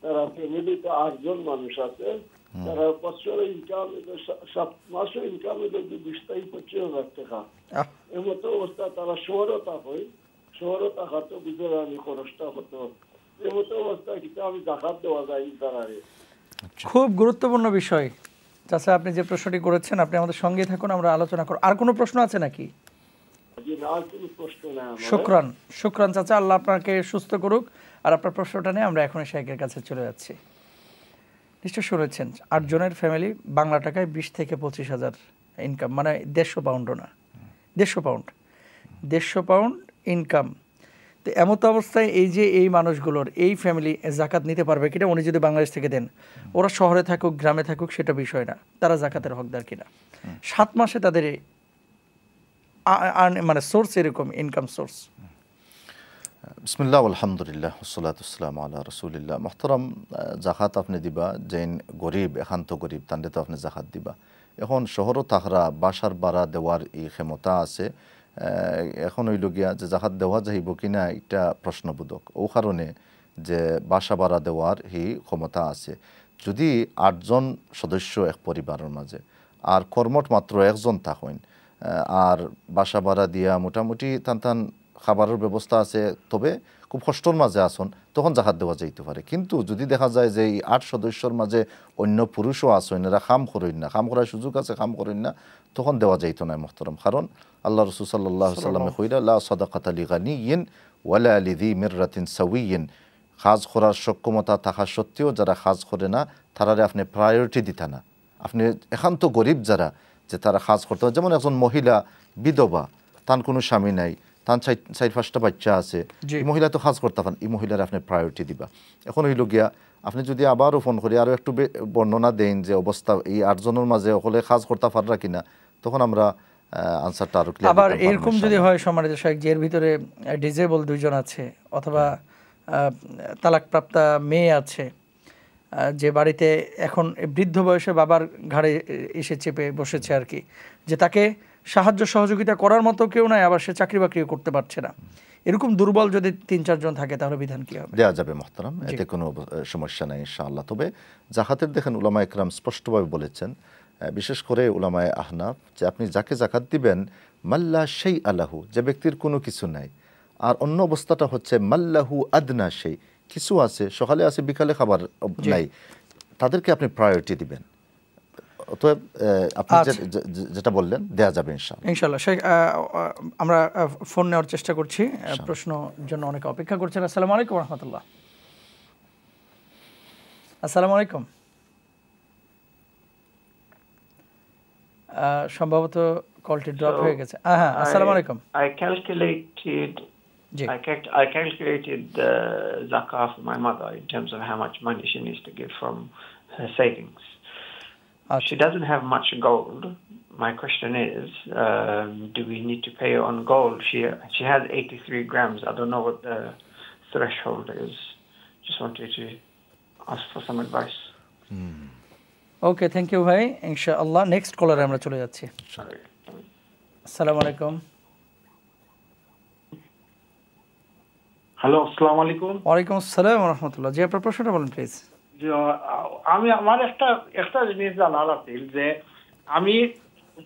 তারা ফ্যামিলিতে 8 জন মানুষ আছে, তারা বছরে ইনকাম 7 মাসের ইনকাম 20,000-25,000 টাকা, এমতো অবস্থা তারা শহরে থাকয়, শহরে থাকাতে বুঝে আমি খরচটা হতো, এমতো অবস্থা কিন্তু আমি জাকাত দেওয়া যায় তারারে। খুব গুরুত্বপূর্ণ বিষয় চাচা, আপনি যে প্রশ্নটি করেছেন, আপনি আমাদের সঙ্গে থাকুন, আমরা আলোচনা করব। আর কোনো প্রশ্ন আছে নাকি? শুকরান, শুকরান চাচা, আল্লাহ আপনাকে সুস্থ করুক। আর আপনার প্রশ্নটা নিয়ে আমরা এখন শাইখের কাছে চলে যাচ্ছি। নিশ্চয় শুনেছেন 8 জনের ফ্যামিলি, বাংলা টাকায় 20 থেকে 25,000 ইনকাম, মানে 150 পাউন্ডও না, 150 পাউন্ড ইনকাম। তো এমতো অবস্থায় এই যে এই মানুষগুলোর, এই ফ্যামিলি জাকাত নিতে পারবে কিনা? উনি যদি বাংলাদেশ থেকে দেন, ওরা শহরে থাকুক গ্রামে থাকুক সেটা বিষয় না, তারা জাকাতের হকদার কিনা। 7 মাসে তাদের মানে সোর্স এরকম ইনকাম সোর্স। বিসমিল্লাহ আলহামদুলিল্লাহ ওয়াসসালাতু ওয়াসসালামু আলা রাসূলিল্লাহ। মুহতারাম, জাকাত আপনি দিবা যেন গরিব, একান্ত গরিব, তান্ডে তো আপনি জাকাত দিবা। এখন শহরও তাহরা বাসার বাড়া দেওয়ার এই ক্ষমতা আছে, এখন হইল গিয়া যে জাকাত দেওয়া যাইব কিনা এটা প্রশ্নবোধক। ও কারণে যে বাসা ভাড়া দেওয়ার এই ক্ষমতা আছে। যদি 8 জন সদস্য এক পরিবারের মাঝে আর কর্মট মাত্র 1 জন থাকেন, আর বাসা ভাড়া দিয়া মোটামুটি টান খাবারের ব্যবস্থা আছে, তবে খুব কষ্টর মাঝে আসন, তখন জাকাত দেওয়া যাইতে পারে। কিন্তু যদি দেখা যায় যে এই 8 সদস্যর মাঝে অন্য পুরুষও আসেন, এরা খাম করেন না, খাম করার সুযোগ আছে, খাম করেন না, তখন দেওয়া যাইতো না মোহতরম। কারণ আল্লাহ রাসূল সাল্লাল্লাহু আলাইহি ওয়াসাল্লামে কইরা লা সাদাকাতা লিগানিয়িন ওয়ালা লিযি মিররাতিন সাওয়িয়িন, কাজ করার সক্ষমতা থাকা সত্ত্বেও যারা কাজ করে না তারারে আপনি প্রায়োরিটি দিতা না। আপনি একান্ত গরিব যারা, যে তারা কাজ করতে হয়, যেমন একজন মহিলা বিধবা, তার কোনো স্বামী নাই, তার 4-5টা বাচ্চা আছে, এই মহিলা তো কাজ করতে পারেন, এই মহিলার আপনি প্রায়োরিটি দিবা। এখন হইল গিয়া আপনি যদি আবারও ফোন করি আরও একটু বর্ণনা দেন যে অবস্থা এই 8 জনের মাঝে সকলে কাজ করতে পাররা কিনা, তখন আমরা আনসারটা আরো ক্লিয়ার। আবার এরকম যদি হয় সম্মানিত শাইখ, যে এর ভিতরে ডিজেবল 2 জন আছে, অথবা তালাকপ্রাপ্তা মেয়ে আছে, যে বাড়িতে এখন বৃদ্ধ বয়সে বাবার ঘাড়ে এসে চেপে বসেছে আর কি, যে তাকে সাহায্য সহযোগিতা করার মতো কেউ নাই, আবার সে চাকরি বাকরিও করতে পারছে না, এরকম দুর্বল যদি 3-4 জন থাকে, তাহলে বিধান কি হবে? দেওয়া যাবে মোহতারাম, এতে কোনো সমস্যা নাই ইনশাআল্লাহ। তবে জাকাতের দেখেন উলামায়ে কেরাম স্পষ্টভাবে বলেছেন, বিশেষ করে উলামায়ে আহনাফ, যে আপনি যাকে জাকাত দিবেন মাল্লা সেই আলাহু, যে ব্যক্তির কোনো কিছু নাই। আর অন্য অবস্থাটা হচ্ছে মাল্লাহু আদনা সেই, কিছু আছে, সকালে আছে বিকালে খাবার নাই, তাদেরকে আপনি প্রায়োরিটি দিবেন। অতএব আপনি যেটা বললেন দেয়া যাবে ইনশাআল্লাহ। আমরা ফোন নেওয়ার চেষ্টা করছি, প্রশ্নের জন্য অনেকে অপেক্ষা করছেন। আসসালামু আলাইকুম ওয়া রাহমাতুল্লাহ। আসসালামু আলাইকুম। সম্ভবত কলটি ড্রপ হয়ে গেছে। হ্যাঁ, আসসালামু আলাইকুম। I calculated the zakah for my mother in terms of how much money she needs to give from her savings. She doesn't have much gold. My question is, do we need to pay her on gold? She has 83 grams. I don't know what the threshold is. Just wanted to ask for some advice. Okay, thank you ভাই। ইনশাআল্লাহ next কলারে আমরা চলে যাচ্ছি। আসসালামু আলাইকুম। Hello, আসসালামু আলাইকুম। ওয়ালাইকুম আসসালাম ওয়া রাহমাতুল্লাহ। জি, আপনার প্রশ্নটা বলুন প্লিজ। আমি আমার একটা জিনিস জানার আছে, যে আমি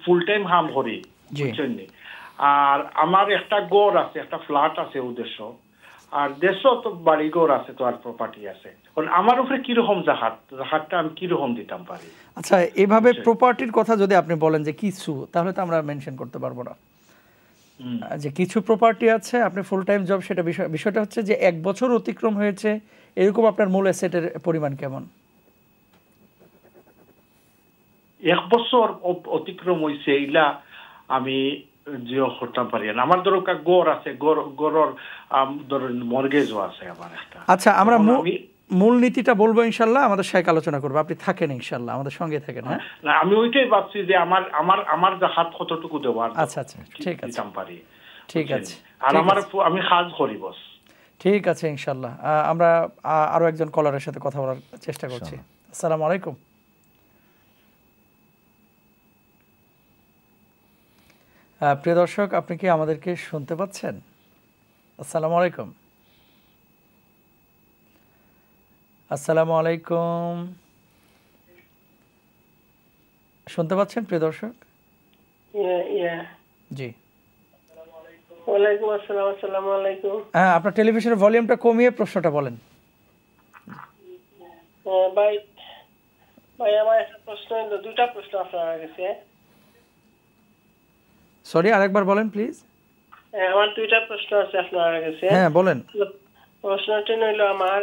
ফুল টাইম কাম করি, বুঝছেন, আর আমার একটা গড় আছে, একটা ফ্ল্যাট আছে উদ্দেশ্য, আর দেশও তো বাড়ি ঘর আছে, তো আর প্রপার্টি আছে। আমার উপরে কিরকম জাকাতটা আমি কিরকম দিতাম পারি? আচ্ছা, এভাবে প্রপার্টির কথা যদি আপনি বলেন যে কিছু, তাহলে তো আমরা মেনশন করতে পারবো না। যে কিছু প্রপার্টি আছে, আপনি ফুল টাইম জব, সেটা বিষয়টা হচ্ছে যে 1 বছর অতিক্রম হয়েছে, এরকম আপনার মূল অ্যাসেটের পরিমাণ কেমন? 1 বছর অতিক্রম হয়েছে, এইলা আমি জিও করতাম পারি না। আমার ধরো গড় আছে, গড়ের ধরুন মর্গেজও আছে আমার একটা। আচ্ছা, আমরা মূল নীতিটা বলবো ইনশাআল্লাহ, আমাদের সাথে আলোচনা করবো, আপনি থাকেন ইনশাআল্লাহ, আমাদের সঙ্গে থাকেন। হ্যাঁ, আমি ওইটাই ভাবছি যে আমার জাকাত কতটুকু দেওয়ার। আচ্ছা, ঠিক আছে, পারি, ঠিক আছে। আর আমি কাজ করি বস। ঠিক আছে ইনশাআল্লাহ। আমরা আরো একজন কলারের সাথে কথা বলার চেষ্টা করছি। আসসালামু আলাইকুম। প্রিয় দর্শক, আপনি কি আমাদেরকে শুনতে পাচ্ছেন? আসসালামু আলাইকুম। আসসালামু আলাইকুম। শুনতে পাচ্ছেন প্রিয় দর্শক? জি, ওয়ালাইকুম আসসালাম। আসসালামু আলাইকুম। হ্যাঁ, আপনার টেলিভিশনের ভলিউমটা কমিয়ে প্রশ্নটা বলেন। ভাই আমার একটা প্রশ্ন হলো, দুইটা প্রশ্ন আপনার কাছে। সরি, আরেকবার বলেন প্লিজ। আমার দুইটা প্রশ্ন আছে আপনার কাছে। হ্যাঁ বলেন। প্রশ্নটি হইল আমার,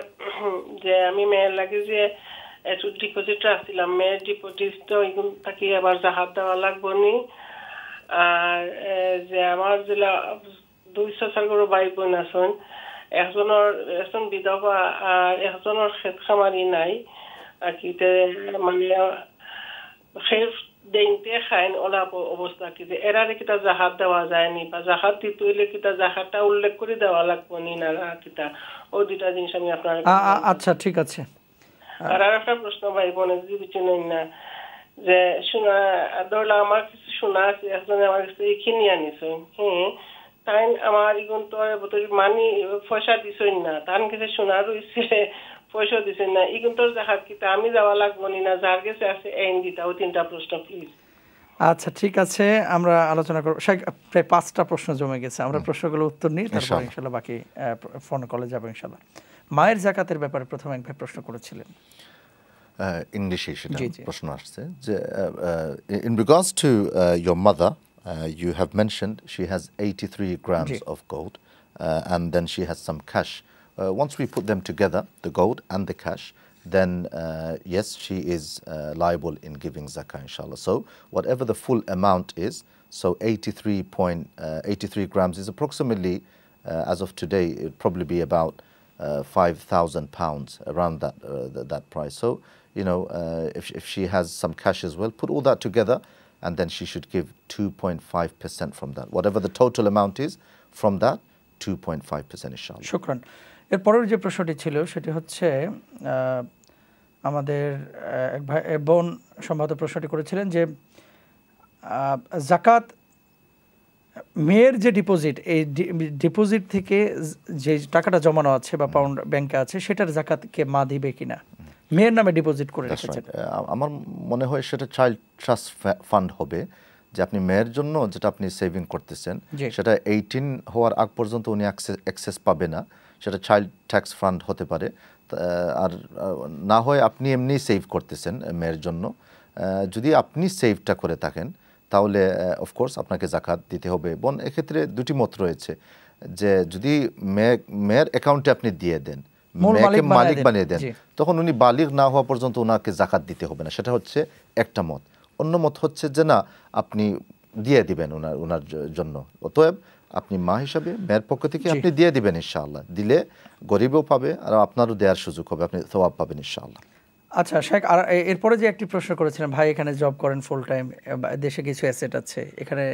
যে আমি মেয়ের লাগে যে একটু ডিপোজিট রাখছিলাম, মেয়ের ডিপোজিট তো এগুলো থাকি আবার জাহাজ দেওয়া লাগবো নি। আর যে আমার যেটা 2 করে ভাই বোন আছেন, একজন বিধবা আর একজনের ক্ষেত খামারি নাই আর কি, মানে দেনতে খাইন ওলা অবস্থা কি এরা কিতা জাহাজ দেওয়া যায়নি, বা জাহাজ দিতে হইলে কিতা জাহাজটা উল্লেখ করে দেওয়া লাগবো নি না কিতা, ও দুইটা জিনিস আমি আপনার। আচ্ছা ঠিক আছে। আর একটা প্রশ্ন ভাই বোনের যদি চিনেন না, যে শোনা ধরলাম আমার কিছু শোনা আছে, একজনে আমার কাছে কিনে আনিছে, হ্যাঁ তাই আমার এখন তো মানি পয়সা দিছই না, তার কাছে শোনা রয়েছে পয়সা দিছেন না, এখন তোর জাহাজ কিতা আমি যাওয়া লাগবো নি না, যার কাছে আছে এন দিতা। ও 3টা প্রশ্ন প্লিজ। আচ্ছা ঠিক আছে, আমরা আলোচনা করব। প্রায় 5টা প্রশ্ন জমে গেছে, আমরা প্রশ্নগুলো উত্তর নিই, তারপর ইনশাআল্লাহ বাকি ফোন কলে যাব ইনশাআল্লাহ। মায়ের যাকাতের ব্যাপারে প্রথমে এক ভাই প্রশ্ন করেছিলেন, ইংলিশে সেটা প্রশ্ন আসছে যে in regards to your mother, you have mentioned she has 83 grams of gold and then she has some cash. Once we put them together, the gold and the cash, then yes, she is liable in giving zakah inshallah. So whatever the full amount is, so 83 grams is approximately as of today it would probably be about 5,000 pounds, around that price. So you know, if she has some cash as well, put all that together and then she should give 2.5% from that. Whatever the total amount is, from that 2.5% inshallah. শুকরান। এরপরের যে প্রশ্নটি ছিল সেটি হচ্ছে আমাদের এক ভাই বোন সম্ভবত প্রশ্নটি করেছিলেন যে যাকাত মেয়ের যে ডিপোজিট, এই ডিপোজিট থেকে যে টাকাটা জমানো আছে বা পাউন্ড ব্যাংকে আছে, সেটার যাকাতকে মা দিবে কিনা, মেয়ের নামে ডিপোজিট করে রেখেছেন। আমার মনে হয় সেটা চাইল্ড ট্রাস্ট ফান্ড হবে, যে আপনি মেয়ের জন্য যেটা আপনি সেভিং করতেছেন সেটা 18 হওয়ার আগ পর্যন্ত উনি অ্যাক্সেস পাবে না, সেটা চাইল্ড ট্যাক্স ফান্ড হতে পারে। আর না হয় আপনি এমনি সেভ করতেছেন মেয়ের জন্য, যদি আপনি সেভটা করে থাকেন তাহলে অফকোর্স আপনাকে যাকাত দিতে হবে। বোন এক্ষেত্রে দুটি মত রয়েছে, যে যদি মেয়ের অ্যাকাউন্টে আপনি দিয়ে দেন, মেয়েকে মালিক বানিয়ে দেন, তখন উনি বালিগ না হওয়া পর্যন্ত ওনাকে যাকাত দিতে হবে না, সেটা হচ্ছে একটা মত। অন্য মত হচ্ছে যে না, আপনি দিয়ে দিবেন ওনার জন্য, অতএব আপনি মা হিসাবে মেয়ের পক্ষ থেকে আপনি দিয়ে দিবেন ইনশাআল্লাহ। দিলে গরিবও পাবে আর আপনারও দেওয়ার সুযোগ হবে, আপনি সওয়াব পাবেন ইনশাআল্লাহ। আচ্ছা শেখ, আর এরপরে যে একটি প্রশ্ন করেছিলেন, ভাই এখানে জব করেন ফুল টাইম, দেশে কিছু অ্যাসেট আছে, এখানে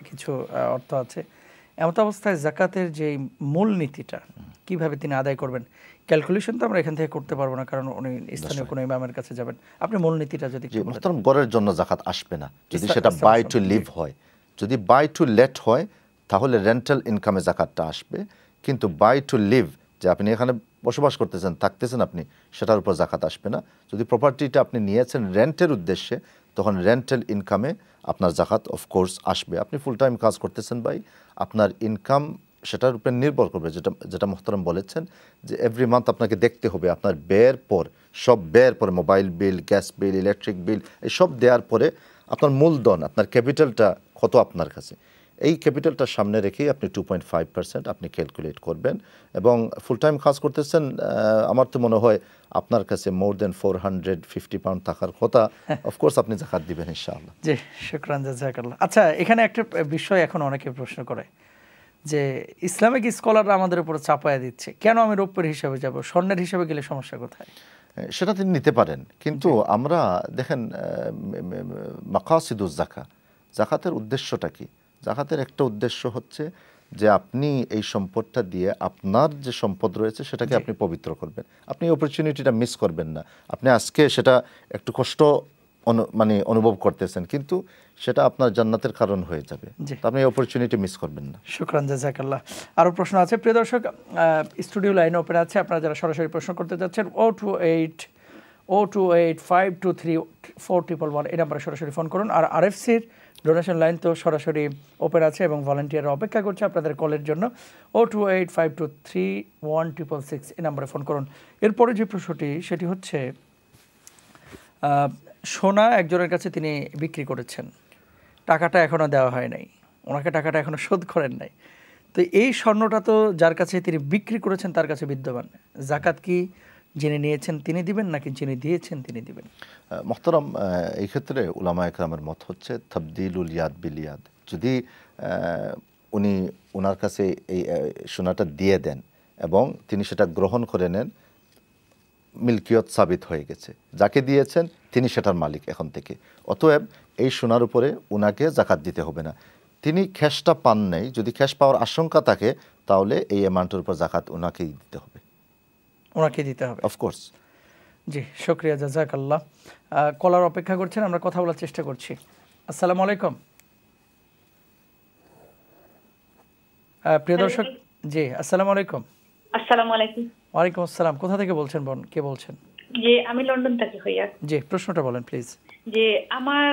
কিছু অর্থ আছে, এমন অবস্থায় যাকাতের যে মূল নীতিটা কিভাবে তিনি আদায় করবেন, ক্যালকুলেশন তো আমরা এখান থেকে করতে পারবো না, কারণ উনি স্থানীয় কোনো ইমামের কাছে যাবেন। আপনি মূল নীতিটা যদি গড়ের জন্য যাকাত আসবে না, যদি সেটা বাই টু লিভ হয়। যদি বাই টু লেট হয় তাহলে রেন্টাল ইনকামে যাকাতটা আসবে, কিন্তু বাই টু লিভ, যে আপনি এখানে বসবাস করতেছেন, থাকতেছেন আপনি, সেটার উপর যাকাত আসবে না। যদি প্রপার্টিটা আপনি নিয়েছেন রেন্টের উদ্দেশ্যে, তখন রেন্টাল ইনকামে আপনার যাকাত অফকোর্স আসবে। আপনি ফুল টাইম কাজ করতেছেন ভাই, আপনার ইনকাম সেটার উপর নির্ভর করবে, যেটা মোহতারাম বলেছেন, যে এভরি মান্থ আপনাকে দেখতে হবে আপনার ব্যয়ের পর, সব ব্যয়ের পরে, mobile bill, gas bill, electric bill, এই সব দেওয়ার পরে আপনার মূলধন, আপনার ক্যাপিটালটা কত আপনার কাছে, এই ক্যাপিটালটা সামনে রেখেই আপনি 2.5% আপনি ক্যালকুলেট করবেন। এবং ফুল টাইম কাজ করতেছেন, আমার তো মনে হয় আপনার কাছে মোর দেন 450 পাউন্ড থাকার কথা, অফকোর্স আপনি যাকাত দিবেন ইনশাআল্লাহ। জি, শুকরান, জাযাকাল্লাহ। আচ্ছা, এখানে একটা বিষয় এখন অনেকে প্রশ্ন করে যে ইসলামিক স্কলাররা আমাদের উপরে চাপায়া দিচ্ছে, কেন আমি রৌপ্যের হিসাবে যাব, স্বর্ণের হিসাবে গেলে সমস্যা কোথায়? সেটা তিনি নিতে পারেন, কিন্তু আমরা দেখেন মাকাসিদুজ যাকাতের উদ্দেশ্যটা কি? যাকাতের একটা উদ্দেশ্য হচ্ছে যে আপনি এই সম্পদটা দিয়ে আপনার যে সম্পদ রয়েছে সেটাকে আপনি পবিত্র করবেন, আপনি এই অপরচুনিটিটা মিস করবেন না। আপনি আজকে সেটা একটু কষ্ট অনুভব করতেছেন, কিন্তু সেটা আপনার জান্নাতের কারণ হয়ে যাবে, আপনি এই অপরচুনিটি মিস করবেন না। শুকরান, জাযাকাল্লাহ। আরও প্রশ্ন আছে প্রিয় দর্শক, স্টুডিও লাইন ওপেন আছে, আপনারা যারা সরাসরি প্রশ্ন করতে যাচ্ছেন 028 0285234111 এই নাম্বারে সরাসরি ফোন করুন। আর আরএফসির ডোনেশন লাইন তো সরাসরি ওপেন আছে এবং ভলান্টিয়াররা অপেক্ষা করছে আপনাদের কলের জন্য। 0285231666 এই নাম্বারে ফোন করুন। এরপরে যে প্রশ্নটি সেটি হচ্ছে সোনা একজনের কাছে তিনি বিক্রি করেছেন, টাকাটা এখনও দেওয়া হয় নাই, ওনাকে টাকাটা এখনও শোধ করেন নাই। তো এই স্বর্ণটা তো যার কাছে তিনি বিক্রি করেছেন তার কাছে বিদ্যমান, জাকাত কি যিনি নিয়েছেন তিনি দিবেন নাকি যিনি দিয়েছেন তিনি দিবেন? মোহতারাম, এই ক্ষেত্রে উলামা একরামের মত হচ্ছে তাবদিলুল ইয়াদ বিল ইয়াদ। যদি উনি ওনার কাছে এই সোনাটা দিয়ে দেন এবং তিনি সেটা গ্রহণ করে নেন, মিলকিয়ত সাবিত হয়ে গেছে, যাকে দিয়েছেন তিনি সেটার মালিক এখন থেকে। অতএব এই সোনার উপরে উনাকে জাকাত দিতে হবে না। তিনি ক্যাশটা পান নাই, যদি ক্যাশ পাওয়ার আশঙ্কা থাকে তাহলে এই অ্যামাউন্টের উপর জাকাত ওনাকেই দিতে হবে, ওনাকে দিতে হবে অফকোর্স। জি, শুকরিয়া, জাযাকাল্লাহ। কলার অপেক্ষা করছেন, আমরা কথা বলার চেষ্টা করছি। আসসালামু আলাইকুম প্রিয় দর্শক। জি, আসসালামু আলাইকুম। আসসালামু আলাইকুম। ওয়ালাইকুম আসসালাম। কোথা থেকে বলছেন বোন, কে বলছেন? জি, আমি লন্ডন থেকে হইয়া। জি, প্রশ্নটা বলেন প্লিজ। যে আমার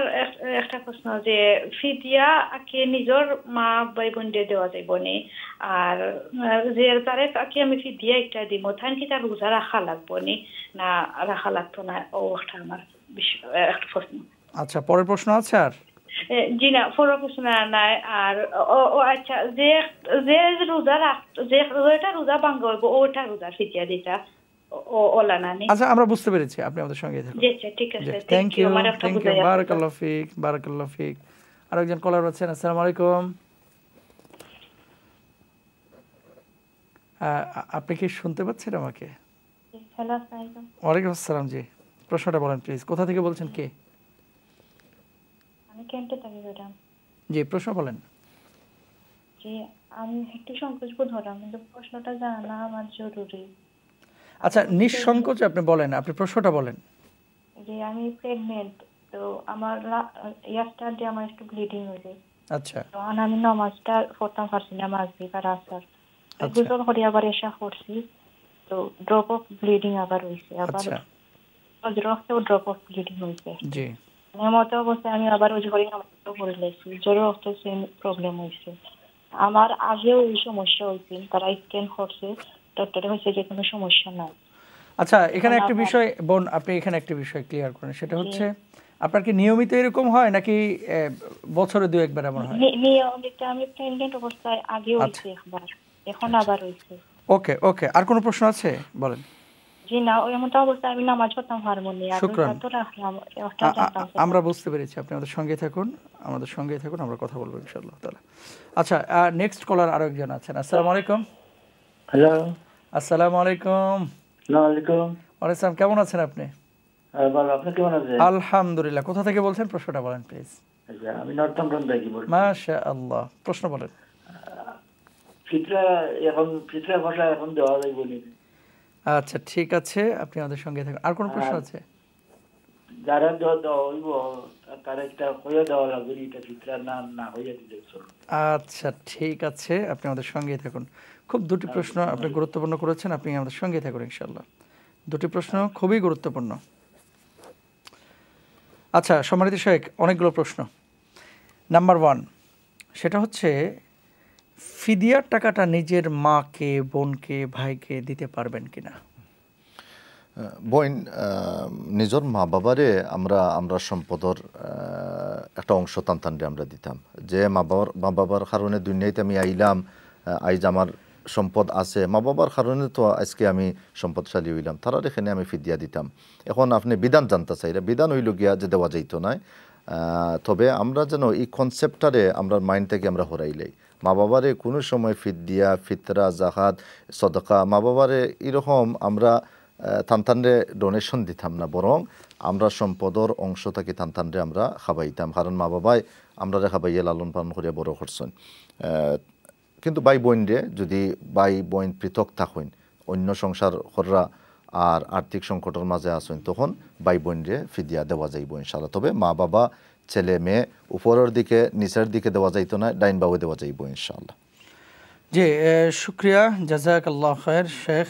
একটা প্রশ্ন, যে ফিদিয়া কে নিজের মা ভাই বোন দিয়ে দেওয়া যাইব নি, আর যে তারে কি আমি ফিদিয়া একটা দিব তাই কি তার রোজা রাখা লাগবো নি না রাখা লাগতো না? ও একটা আমার একটা প্রশ্ন। আচ্ছা, পরের প্রশ্ন আছে আর? জি না, পরের প্রশ্ন নাই। আর ও আচ্ছা, যে যে রোজা যে রোজা ভাঙ্গ হইব ওটা রোজা ফিদিয়া দিতা আচ্ছা, আমরা বুঝতে পেরেছি, আপনি আমাদের সঙ্গে থাকুন। ঠিক আছে, থ্যাংক ইউ, থ্যাংক ইউ, বারাকাল্লাহু ফিক, বারাকাল্লাহু ফিক। আরেকজন কলার আছেন। আসসালামু আলাইকুম। আপনি কি শুনতে পাচ্ছেন আমাকে? হ্যালো, আসসালামু আলাইকুম। ওয়ালাইকুম আসসালাম। জি, প্রশ্নটা বলেন প্লিজ। কোথা থেকে বলছেন, কে? আমি কেন্টে থেকে বললাম। জি, প্রশ্ন বলেন। জি, আমি একটু সংকোচ বোধ হলাম, কিন্তু প্রশ্নটা জানা আমার জরুরি। আচ্ছা, নিঃসংকোচে আপনি বলেন, আপনি প্রশ্নটা বলেন। যে আমি প্রেগন্যান্ট, তো আমার ইয়াস্টারডে আমার একটু ব্লিডিং হয়েছে। আচ্ছা, তো আমি নামাজটা পড়তাম পারছি না, মাগরিব আর আসর গোসল করে আবার এশা করছি, তো ড্রপ অফ ব্লিডিং আবার হয়েছে, আবার রক্তেও ড্রপ অফ ব্লিডিং হয়েছে। জি, এমত অবস্থায় আমি আবার ওই ঘরে নামাজটা পড়ে লেছি, জ্বর রক্ত সেম প্রবলেম হয়েছে। আমার আগেও এই সমস্যা হয়েছে, তারা স্ক্যান করছে, ডক্টরে হয়েছে যে কোনো সমস্যা নাই। আচ্ছা, এখানে একটা বিষয় বোন, আপনি এখানে একটা বিষয় ক্লিয়ার করেন, সেটা হচ্ছে আপনার কি নিয়মিত এরকম হয় নাকি বছরে দুই একবার এমন হয়? নিয়মিত আমি প্রেগন্যান্ট অবস্থায় আগে হয়েছে একবার, এখন আবার হয়েছে। ওকে ওকে, আর কোনো প্রশ্ন আছে বলেন। জি না, ওই এমন অবস্থায় আমি নামাজ পড়তাম হারমোনি, শুকরান, আমরা বুঝতে পেরেছি। আপনি আমাদের সঙ্গে থাকুন, আমাদের সঙ্গে থাকুন, আমরা কথা বলবো ইনশাআল্লাহ তাআলা। আচ্ছা, নেক্সট কলার আরো একজন আছেন। আসসালামু আলাইকুম। হ্যালো, আসসালামু আলাইকুম। ওয়ালাইকুম আসসালাম। কেমন আছেন আপনি? ভালো, আপনি কেমন আছেন? আলহামদুলিল্লাহ। কোথা থেকে বলছেন, প্রশ্নটা বলেন প্লিজ। আচ্ছা, আমি নর্থম্পটন থেকে বলছি। মাশাআল্লাহ, প্রশ্ন বলেন। ফিতরা ভাষা এখন দেওয়া যাইব নি? আচ্ছা, ঠিক আছে, আপনি আমাদের সঙ্গে থাকুন। আর কোনো প্রশ্ন আছে? যারা দেওয়া হইব তার একটা হয়ে দেওয়া লাগবে, এটা ফিতরা না হয়ে দিতে। আচ্ছা, ঠিক আছে, আপনি আমাদের সঙ্গেই থাকুন। খুব দুটি প্রশ্ন আপনি গুরুত্বপূর্ণ করেছেন, আপনি আমাদের সঙ্গেই থাকুন ইনশাআল্লাহ। দুটি প্রশ্ন খুবই গুরুত্বপূর্ণ। আচ্ছা সম্মানিত শেখ, অনেকগুলো প্রশ্ন। নাম্বার 1, সেটা হচ্ছে ফিদিয়ার টাকাটা নিজের মাকে, বোনকে, ভাইকে দিতে পারবেন কিনা? বোন নিজের মা বাবারে আমরা সম্পদর একটা অংশ টানটানরে আমরা দিতাম। যে মা বাবার কারণে দুনিয়াতে আমি আইলাম, আইজ আমার সম্পদ আছে, মা বাবার কারণে তো আজকে আমি সম্পদশালী হইলাম, তারার এখানে আমি ফিদিয়া দিতাম। এখন আপনি বিধান জানতে চাইলে বিধান হইল গিয়া যে দেওয়া যাইত নয়, তবে আমরা যেন এই কনসেপ্টটারে আমরা মাইন্ড থেকে আমরা হরাইলাই। মা বাবারে কোনো সময় ফিদিয়া, ফিতরা, জাকাত, সদকা মা বাবারে এরকম আমরা তানতানরে ডোনেশন দিতাম না, বরং আমরা সম্পদর অংশ থেকে তানতানরে আমরা খাবাইতাম। কারণ মা বাবাই আমরা খাবাইয়ে লালন পালন করিয়া বড় করছেন। কিন্তু ভাই বোনরে যদি ভাই বোন পৃথক থাকেন, অন্য সংসার কররা আর আর্থিক সংকটের মাঝে আসেন, তখন ভাই বোনরে ফিদিয়া দেওয়া যাইব ইনশাআল্লাহ। তবে মা বাবা, ছেলে মেয়ে উপরের দিকে নিচের দিকে দেওয়া যাইত না, ডাইন বাবু দেওয়া যাইব ইনশাআল্লাহ। জি, শুক্রিয়া, জাযাকাল্লাহ খায়ের শেখ।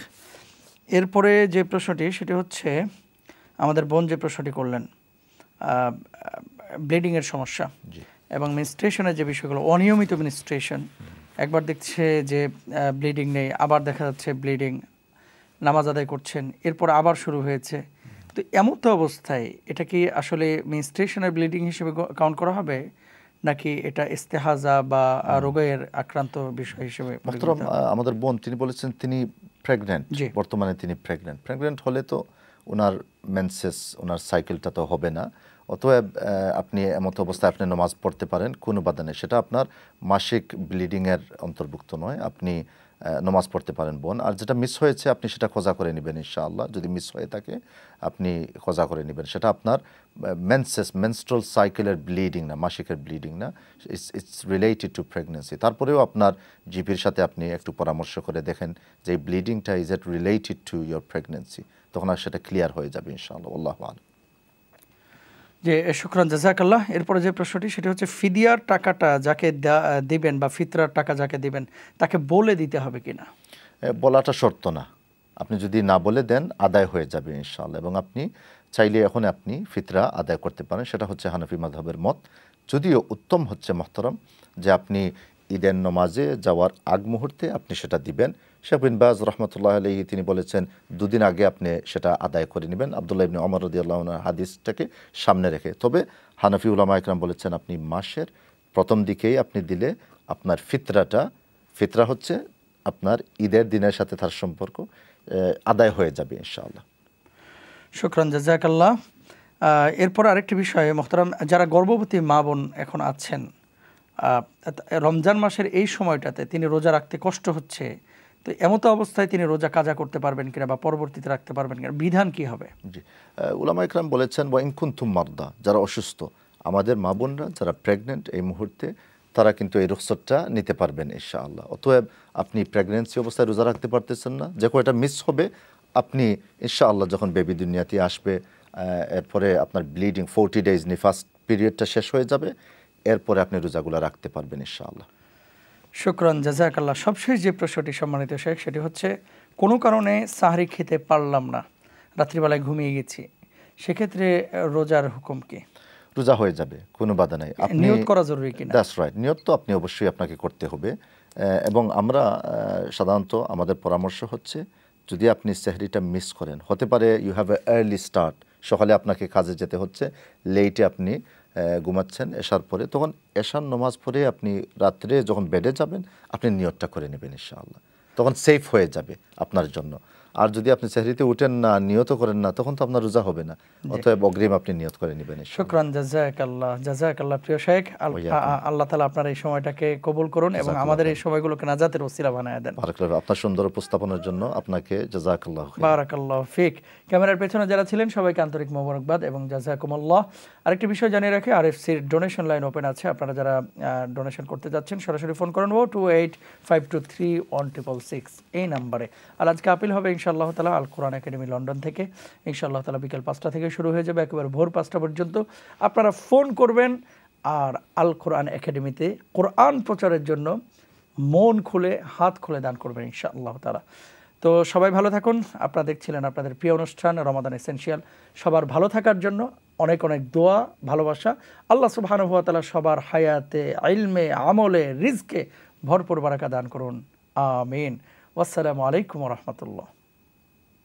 এরপরে যে প্রশ্নটি সেটি হচ্ছে আমাদের বোন যে প্রশ্নটি করলেন ব্লিডিংয়ের সমস্যা এবং মেনস্ট্রুয়েশনের যে বিষয়গুলো, অনিয়মিত মেনস্ট্রুয়েশন, একবার দেখছে যে ব্লিডিং নেই, আবার দেখা যাচ্ছে ব্লিডিং, নামাজ আদায় করছেন, এরপর আবার শুরু হয়েছে, তো এমন তো অবস্থায় এটা কি আসলে মেনস্ট্রুয়েশনের ব্লিডিং হিসেবে কাউন্ট করা হবে নাকি এটা ইস্তেহাজা বা রোগের আক্রান্ত বিষয় হিসেবে? আমাদের বোন তিনি বলেছেন তিনি প্রেগনেন্ট, বর্তমানে তিনি প্রেগনেন্ট হলে তো ওনার মেন্সেস, ওনার সাইকেলটা তো হবে না, অতএব আপনি এমত অবস্থায় আপনি নামাজ পড়তে পারেন, কোনো বাধা নেই, সেটা আপনার মাসিক ব্লিডিংয়ের অন্তর্ভুক্ত নয়, আপনি নামাজ পড়তে পারেন বোন। আর যেটা মিস হয়েছে আপনি সেটা খোঁজা করে নেবেন ইনশাআল্লাহ, যদি মিস হয়ে থাকে আপনি খোঁজা করে নেবেন, সেটা আপনার মেনস্ট্রুয়াল সাইকেলের ব্লিডিং না, মাসিকের ব্লিডিং না, ইটস রিলেটেড টু প্রেগনেন্সি। তারপরেও আপনার জিপির সাথে আপনি একটু পরামর্শ করে দেখেন যে এই ব্লিডিংটা is it related to your pregnancy, তখন আর সেটা ক্লিয়ার হয়ে যাবে ইনশাআল্লাহ। আল্লাহু আ'লাম। যে শুকরান, জাযাকাল্লাহ। এরপরে যে প্রশ্নটি সেটি হচ্ছে ফিদিয়ার টাকাটা যাকে দিবেন বা ফিতরার টাকা যাকে দিবেন তাকে বলে দিতে হবে কিনা? বলাটা শর্ত না, আপনি যদি না বলে দেন আদায় হয়ে যাবে ইনশাআল্লাহ, এবং আপনি চাইলে এখন আপনি ফিতরা আদায় করতে পারেন, সেটা হচ্ছে হানাফি মাযহাবের মত। যদিও উত্তম হচ্ছে মুহতারাম যে আপনি ঈদের নামাজে যাওয়ার আগ মুহূর্তে আপনি সেটা দিবেন। শেখ বিন বাজ রাহমাতুল্লাহ আলাইহি তিনি বলেছেন দুদিন আগে আপনি সেটা আদায় করে নেবেন, আব্দুল্লাহ ইবনে ওমর রাদিয়াল্লাহু আনহু হাদিসটাকে সামনে রেখে। তবে হানাফি উলামা ইকরাম বলেছেন আপনি মাসের প্রথম দিকেই আপনি দিলে আপনার ফিতরা হচ্ছে আপনার ঈদের দিনের সাথে তার সম্পর্ক আদায় হয়ে যাবে ইনশাআল্লাহ। শুকরান, জাযাকাল্লাহ। এরপর আরেকটি বিষয় মুহতারাম, যারা গর্ভবতী মা বোন এখন আছেন, রমজান মাসের এই সময়টাতে তিনি রোজা রাখতে কষ্ট হচ্ছে, তো এমতো অবস্থায় তিনি রোজা কাজা করতে পারবেন কিনা বা পরবর্তীতে রাখতে পারবেন কিনা, বিধান কি হবে? জি, উলামা ইকরাম বলেছেন ওয়া ইন কুনতুম মারদা, যারা অসুস্থ, আমাদের মা বোনরা যারা প্রেগনেন্ট এই মুহূর্তে তারা কিন্তু এই রুখসতটা নিতে পারবেন ইনশাআল্লাহ। অতএব আপনি প্রেগনেন্সি অবস্থায় রোজা রাখতে পারতেছেন না, যে কয়টা মিস হবে আপনি ইনশাআল্লাহ যখন বেবি দুনিয়াতে আসবে, এরপরে আপনার ব্লিডিং 40 ডেজ নিফাস পিরিয়ডটা শেষ হয়ে যাবে, এরপরে আপনি রোজাগুলো রাখতে পারবেন ইনশাআল্লাহ। শুকরান, জাযাকাল্লাহ। সবশেষ যে প্রশ্নটি সম্মানিত শেখ সেটি হচ্ছে কোনো কারণে সাহরি খেতে পারলাম না, রাত্রিবেলায় ঘুমিয়ে গেছি, সেক্ষেত্রে রোজার হুকুম কি? রোজা হয়ে যাবে, কোনো বাধা নাই। আপনি নিয়ত করা জরুরি কিনা? দ্যাটস রাইট, নিয়ত তো আপনি অবশ্যই আপনাকে করতে হবে। এবং আমরা সাধারণত আমাদের পরামর্শ হচ্ছে যদি আপনি সেহরিটা মিস করেন, হতে পারে you have a early start, সকালে আপনাকে কাজে যেতে হচ্ছে, লেটে আপনি ঘুমাচ্ছেন এশার পরে, তখন এশার নামাজ পড়ে আপনি রাত্রে যখন বেডে যাবেন আপনি নিয়তটা করে নেবেন ইনশাআল্লাহ, তখন সেফ হয়ে যাবে আপনার জন্য। আর যদি আপনি সেহরিতে উঠেন না, নিয়ত করেন না, তখন তো আপনার রোজা হবে না, অতএব অগ্রিম আপনি নিয়ত করে নেবেন। শুকরান, জাযাকাল্লাহ। জাযাকাল্লাহ প্রিয় শেখ, আল্লাহ তাআলা আপনার এই সময়টাকে কবুল করুন এবং আমাদের এই সময়গুলোকে নাজাতের ওসিলা বানায় দেন। বারাকাল্লাহ, আপনার সুন্দর উপস্থাপনের জন্য আপনাকে জাযাকাল্লাহ। বারাকাল্লাহ ফিক। ক্যামেরার পেছনে যারা ছিলেন সবাইকে আন্তরিক মোবারকবাদ এবং জাযাকুমুল্লাহ। আরেকটি বিষয় জানিয়ে রাখি, আরএফসির ডোনেশন লাইন ওপেন আছে, আপনারা যারা ডোনেশন করতে যাচ্ছেন সরাসরি ফোন করুন 028523166 এই নাম্বারে। আর আজকে আপিল হবে ইনশাআল্লাহ তাআলা আল কোরআন একাডেমি লন্ডন থেকে, ইনশাআল্লাহ তাআলা বিকেল 5টা থেকে শুরু হয়ে যাবে, একেবারে ভোর 5টা পর্যন্ত আপনারা ফোন করবেন। আর আল কোরআন একাডেমিতে কোরআন প্রচারের জন্য মন খুলে হাত খুলে দান করবেন ইনশাআল্লাহ তাআলা। তো সবাই ভালো থাকুন। আপনারা দেখছিলেন আপনাদের প্রিয় অনুষ্ঠান রমাদান এসেনশিয়াল। সবার ভালো থাকার জন্য অনেক অনেক দোয়া, ভালোবাসা। আল্লাহ সুবহানাহু ওয়া তাআলা সবার হায়াতে, ইলমে, আমলে, রিজকে ভরপুর বারাকা দান করুন। আমিন। ওয়াসসালামু আলাইকুম ওয়া রাহমাতুল্লাহ।